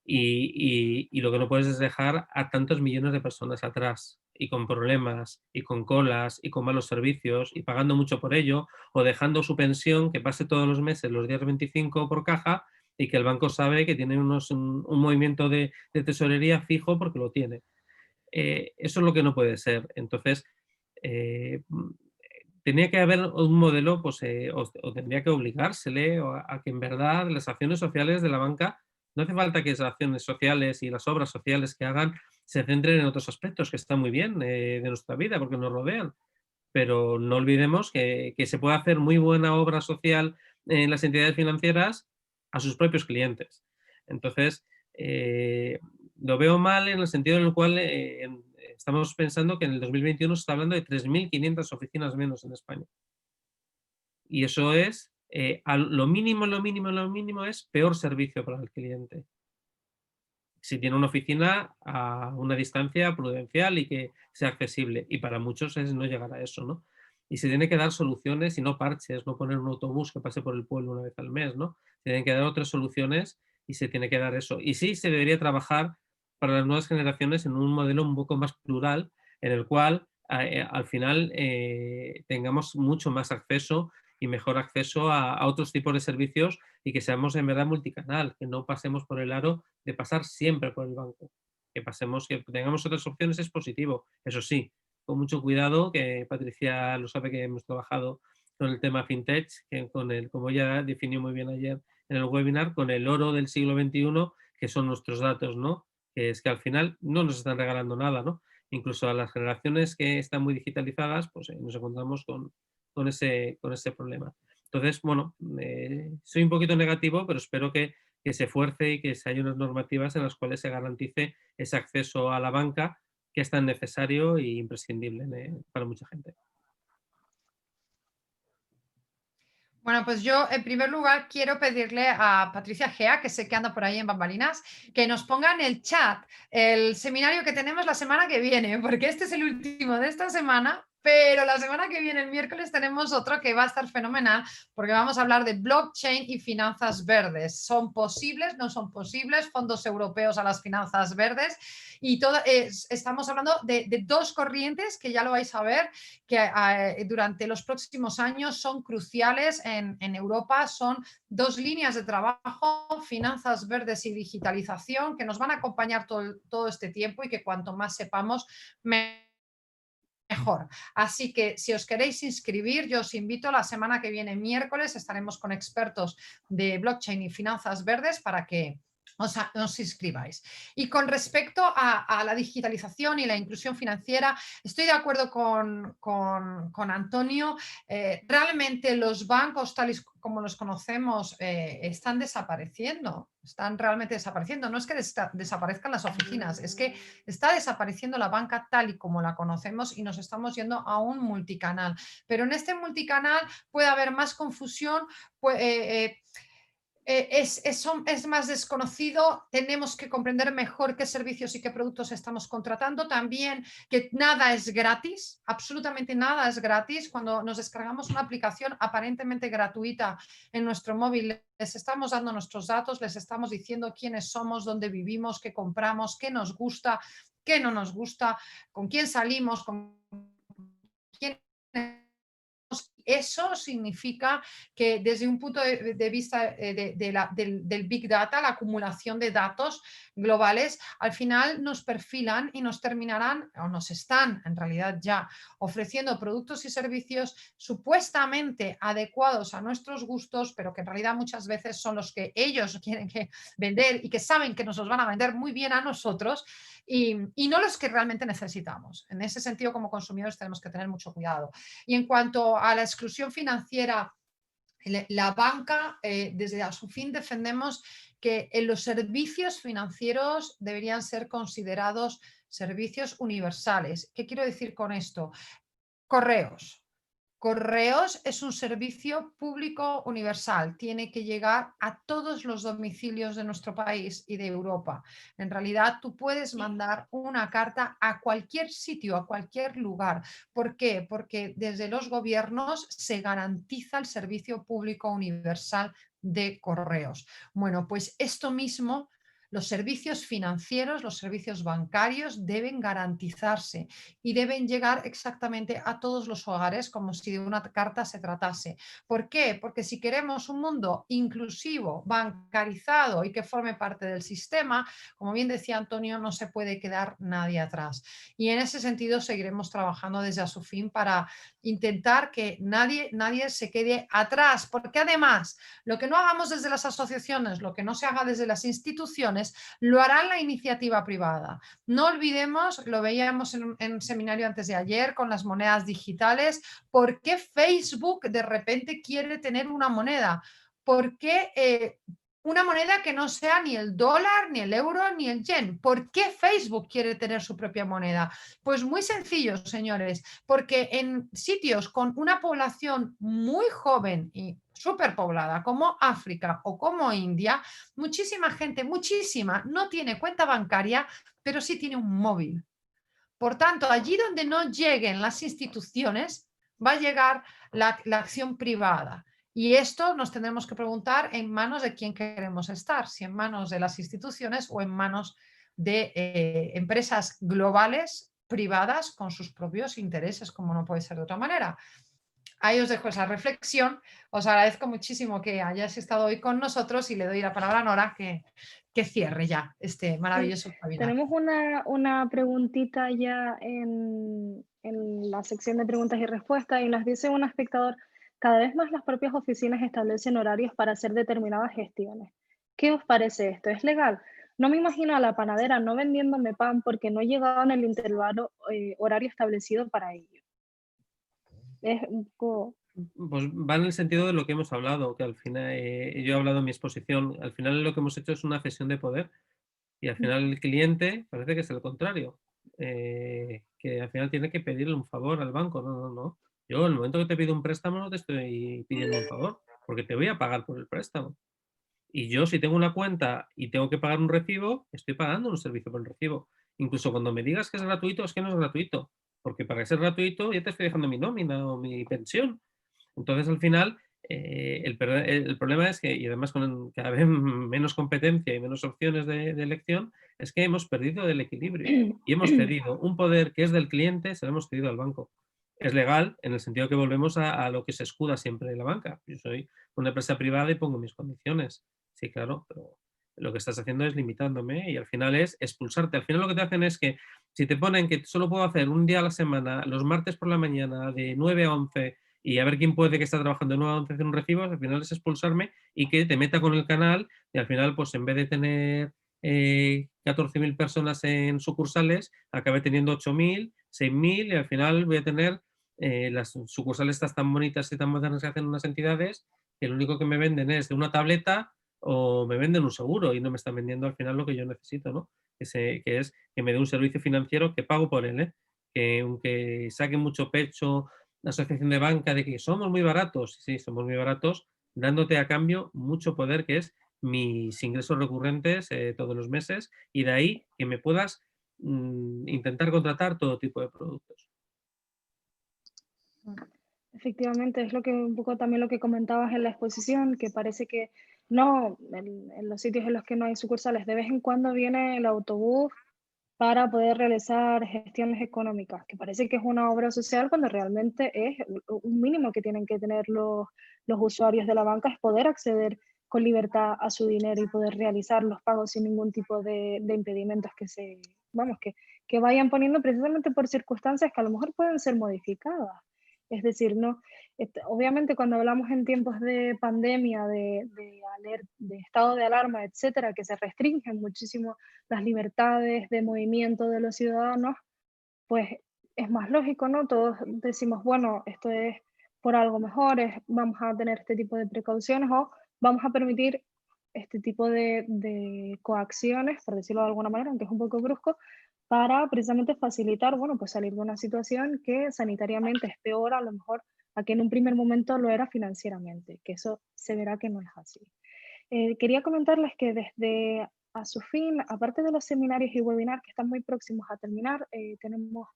y lo que no puedes es dejar a tantos millones de personas atrás y con problemas y con colas y con malos servicios y pagando mucho por ello o dejando su pensión que pase todos los meses los días 25 por caja y que el banco sabe que tiene un movimiento de tesorería fijo porque lo tiene. Eso es lo que no puede ser. Entonces, eh, tenía que haber un modelo, pues, o tendría que obligársele a que en verdad las acciones sociales de la banca, no hace falta que esas acciones sociales y las obras sociales que hagan se centren en otros aspectos que están muy bien de nuestra vida porque nos rodean. Pero no olvidemos que se puede hacer muy buena obra social en las entidades financieras a sus propios clientes. Entonces, lo veo mal en el sentido en el cual estamos pensando que en el 2021 se está hablando de 3.500 oficinas menos en España. Y eso es, lo mínimo, lo mínimo, lo mínimo es peor servicio para el cliente. Si tiene una oficina a una distancia prudencial y que sea accesible. Y para muchos es no llegar a eso, ¿no? Y se tiene que dar soluciones y no parches, no poner un autobús que pase por el pueblo una vez al mes, ¿no? Se tienen que dar otras soluciones y se tiene que dar eso. Y sí se debería trabajar para las nuevas generaciones en un modelo un poco más plural, en el cual al final tengamos mucho más acceso y mejor acceso a otros tipos de servicios y que seamos en verdad multicanal, que no pasemos por el aro de pasar siempre por el banco. Que pasemos, que tengamos otras opciones es positivo. Eso sí, con mucho cuidado, que Patricia lo sabe, que hemos trabajado con el tema fintech, que como ella definió muy bien ayer en el webinar, con el oro del siglo XXI, que son nuestros datos, ¿no? Que es que al final no nos están regalando nada, ¿no? Incluso a las generaciones que están muy digitalizadas, pues nos encontramos con ese problema. Entonces, bueno, soy un poquito negativo, pero espero que se fuerce y que se haya unas normativas en las cuales se garantice ese acceso a la banca, que es tan necesario e imprescindible para mucha gente. Bueno, pues yo en primer lugar quiero pedirle a Patricia Gea, que sé que anda por ahí en bambalinas, que nos ponga en el chat el seminario que tenemos la semana que viene, porque este es el último de esta semana, pero la semana que viene, el miércoles, tenemos otro que va a estar fenomenal, porque vamos a hablar de blockchain y finanzas verdes. ¿Son posibles? ¿No son posibles? Fondos europeos a las finanzas verdes. Y estamos hablando de dos corrientes que ya lo vais a ver, que durante los próximos años son cruciales en Europa. Son dos líneas de trabajo, finanzas verdes y digitalización, que nos van a acompañar todo este tiempo, y que cuanto más sepamos, mejor. Así que si os queréis inscribir, yo os invito. La semana que viene, miércoles, estaremos con expertos de blockchain y finanzas verdes para que os inscribáis. Y con respecto a la digitalización y la inclusión financiera, estoy de acuerdo con Antonio. Realmente los bancos, tal y como los conocemos, están desapareciendo. Están realmente desapareciendo. No es que desaparezcan las oficinas, es que está desapareciendo la banca tal y como la conocemos, y nos estamos yendo a un multicanal. Pero en este multicanal puede haber más confusión, es más desconocido. Tenemos que comprender mejor qué servicios y qué productos estamos contratando. También que nada es gratis, absolutamente nada es gratis. Cuando nos descargamos una aplicación aparentemente gratuita en nuestro móvil, les estamos dando nuestros datos, les estamos diciendo quiénes somos, dónde vivimos, qué compramos, qué nos gusta, qué no nos gusta, con quién salimos, con quién. Eso significa que desde un punto de vista del Big Data, la acumulación de datos globales, al final nos perfilan y nos terminarán, o nos están en realidad ya ofreciendo productos y servicios supuestamente adecuados a nuestros gustos, pero que en realidad muchas veces son los que ellos quieren vender, y que saben que nos los van a vender muy bien a nosotros, y no los que realmente necesitamos. En ese sentido, como consumidores, tenemos que tener mucho cuidado. Y en cuanto a la exclusión financiera, la banca, desde a su fin defendemos que los servicios financieros deberían ser considerados servicios universales. ¿Qué quiero decir con esto? Correos. Correos es un servicio público universal, tiene que llegar a todos los domicilios de nuestro país y de Europa. En realidad, tú puedes mandar una carta a cualquier sitio, a cualquier lugar. ¿Por qué? Porque desde los gobiernos se garantiza el servicio público universal de correos. Bueno, pues esto mismo. Los servicios financieros, los servicios bancarios deben garantizarse y deben llegar exactamente a todos los hogares, como si de una carta se tratase. ¿Por qué? Porque si queremos un mundo inclusivo, bancarizado y que forme parte del sistema, como bien decía Antonio, no se puede quedar nadie atrás. Y en ese sentido seguiremos trabajando desde a su fin para intentar que nadie se quede atrás, porque además lo que no hagamos desde las asociaciones, lo que no se haga desde las instituciones, lo hará la iniciativa privada. No olvidemos, lo veíamos en un seminario antes de ayer con las monedas digitales, ¿por qué Facebook de repente quiere tener una moneda? ¿Por qué una moneda que no sea ni el dólar, ni el euro, ni el yen? ¿Por qué Facebook quiere tener su propia moneda? Pues muy sencillo, señores, porque en sitios con una población muy joven y superpoblada como África o como India, muchísima gente, muchísima, no tiene cuenta bancaria, pero sí tiene un móvil. Por tanto, allí donde no lleguen las instituciones, va a llegar la acción privada. Y esto nos tendremos que preguntar en manos de quién queremos estar, si en manos de las instituciones o en manos de empresas globales privadas con sus propios intereses, como no puede ser de otra manera. ahí os dejo esa reflexión. Os agradezco muchísimo que hayáis estado hoy con nosotros y le doy la palabra a Nora que cierre ya este maravilloso webinar. Tenemos una preguntita ya en la sección de preguntas y respuestas y nos dice un espectador, cada vez más las propias oficinas establecen horarios para hacer determinadas gestiones. ¿Qué os parece esto? ¿Es legal? No me imagino a la panadera no vendiéndome pan porque no he llegado en el intervalo horario establecido para ello. Es un poco... Pues va en el sentido de lo que hemos hablado, que al final, yo he hablado en mi exposición, al final lo que hemos hecho es una cesión de poder y al final el cliente parece que es el contrario, que al final tiene que pedirle un favor al banco, no. Yo en el momento que te pido un préstamo no te estoy pidiendo un favor, porque te voy a pagar por el préstamo. Y yo si tengo una cuenta y tengo que pagar un recibo, estoy pagando un servicio por el recibo. Incluso cuando me digas que es gratuito, es que no es gratuito, porque para ser gratuito ya te estoy dejando mi nómina o mi pensión. Entonces, al final, el problema es que, y además con cada vez menos competencia y menos opciones de elección, es que hemos perdido el equilibrio y hemos cedido un poder que es del cliente, se lo hemos cedido al banco. Es legal en el sentido que volvemos a lo que se escuda siempre la banca. Yo soy una empresa privada y pongo mis condiciones. Sí, claro, pero lo que estás haciendo es limitándome y al final es expulsarte. Al final lo que te hacen es que si te ponen que solo puedo hacer un día a la semana, los martes por la mañana, de 9 a 11, y a ver quién puede que está trabajando de 9 a 11 hacer un recibo, al final es expulsarme y que te meta con el canal y al final, pues en vez de tener 14.000 personas en sucursales, acabe teniendo 8.000, 6.000 y al final voy a tener las sucursales estas tan bonitas y tan modernas que hacen unas entidades que lo único que me venden es de una tableta o me venden un seguro y no me están vendiendo al final lo que yo necesito, ¿no? Que es que me dé un servicio financiero que pago por él, ¿eh? Que aunque saque mucho pecho la asociación de banca de que somos muy baratos, sí, somos muy baratos, dándote a cambio mucho poder que es mis ingresos recurrentes todos los meses y de ahí que me puedas intentar contratar todo tipo de productos. Efectivamente, es lo que un poco también lo que comentabas en la exposición, que parece que no, en los sitios en los que no hay sucursales, de vez en cuando viene el autobús para poder realizar gestiones económicas, que parece que es una obra social cuando realmente es un mínimo que tienen que tener los usuarios de la banca, es poder acceder con libertad a su dinero y poder realizar los pagos sin ningún tipo de impedimentos que vayan poniendo precisamente por circunstancias que a lo mejor pueden ser modificadas. Es decir, no, obviamente cuando hablamos en tiempos de pandemia, de estado de alarma, etcétera, que se restringen muchísimo las libertades de movimiento de los ciudadanos, pues es más lógico, ¿no? Todos decimos, bueno, esto es por algo mejor, vamos a tener este tipo de precauciones o vamos a permitir este tipo de coacciones, por decirlo de alguna manera, aunque es un poco brusco, para precisamente facilitar, bueno, pues salir de una situación que sanitariamente es peor a lo mejor a que en un primer momento lo era financieramente, que eso se verá que no es así. Quería comentarles que desde a su fin, aparte de los seminarios y webinars que están muy próximos a terminar, tenemos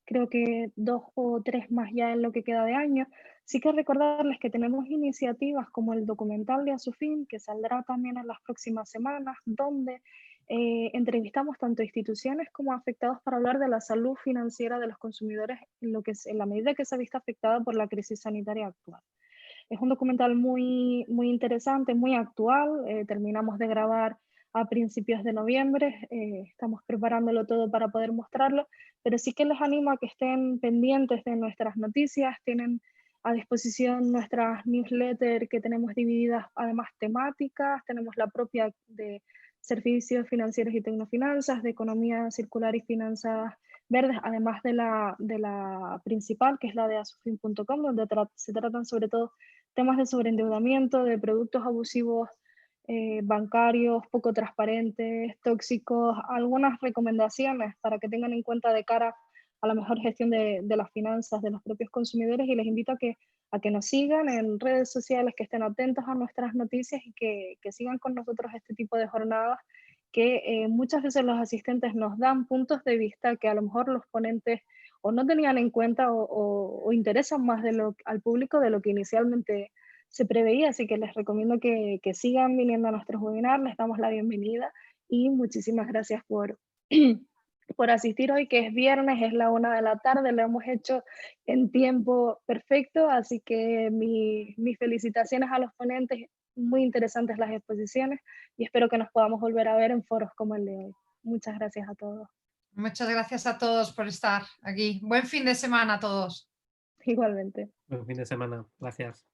creo que 2 o 3 más ya en lo que queda de año. Sí que recordarles que tenemos iniciativas como el documental de A Su Fin, que saldrá también en las próximas semanas, donde entrevistamos tanto instituciones como afectados para hablar de la salud financiera de los consumidores en la medida que se ha visto afectada por la crisis sanitaria actual. Es un documental muy, muy interesante, muy actual. Terminamos de grabar a principios de noviembre. Estamos preparándolo todo para poder mostrarlo, pero sí que les animo a que estén pendientes de nuestras noticias. Tienen a disposición nuestras newsletters que tenemos divididas además temáticas. Tenemos la propia de servicios financieros y tecnofinanzas, de economía circular y finanzas verdes, además de la principal, que es la de asufin.com, donde se tratan sobre todo temas de sobreendeudamiento, de productos abusivos bancarios, poco transparentes, tóxicos, algunas recomendaciones para que tengan en cuenta de cara a la mejor gestión de las finanzas de los propios consumidores y les invito a que nos sigan en redes sociales, que estén atentos a nuestras noticias y que sigan con nosotros este tipo de jornadas que muchas veces los asistentes nos dan puntos de vista que a lo mejor los ponentes o no tenían en cuenta o interesan más al público de lo que inicialmente se preveía, así que les recomiendo que sigan viniendo a nuestros webinars, les damos la bienvenida y muchísimas gracias por por asistir hoy, que es viernes, es la 1 de la tarde, lo hemos hecho en tiempo perfecto, así que mis felicitaciones a los ponentes, muy interesantes las exposiciones y espero que nos podamos volver a ver en foros como el de hoy. Muchas gracias a todos. Muchas gracias a todos por estar aquí. Buen fin de semana a todos. Igualmente. Buen fin de semana. Gracias.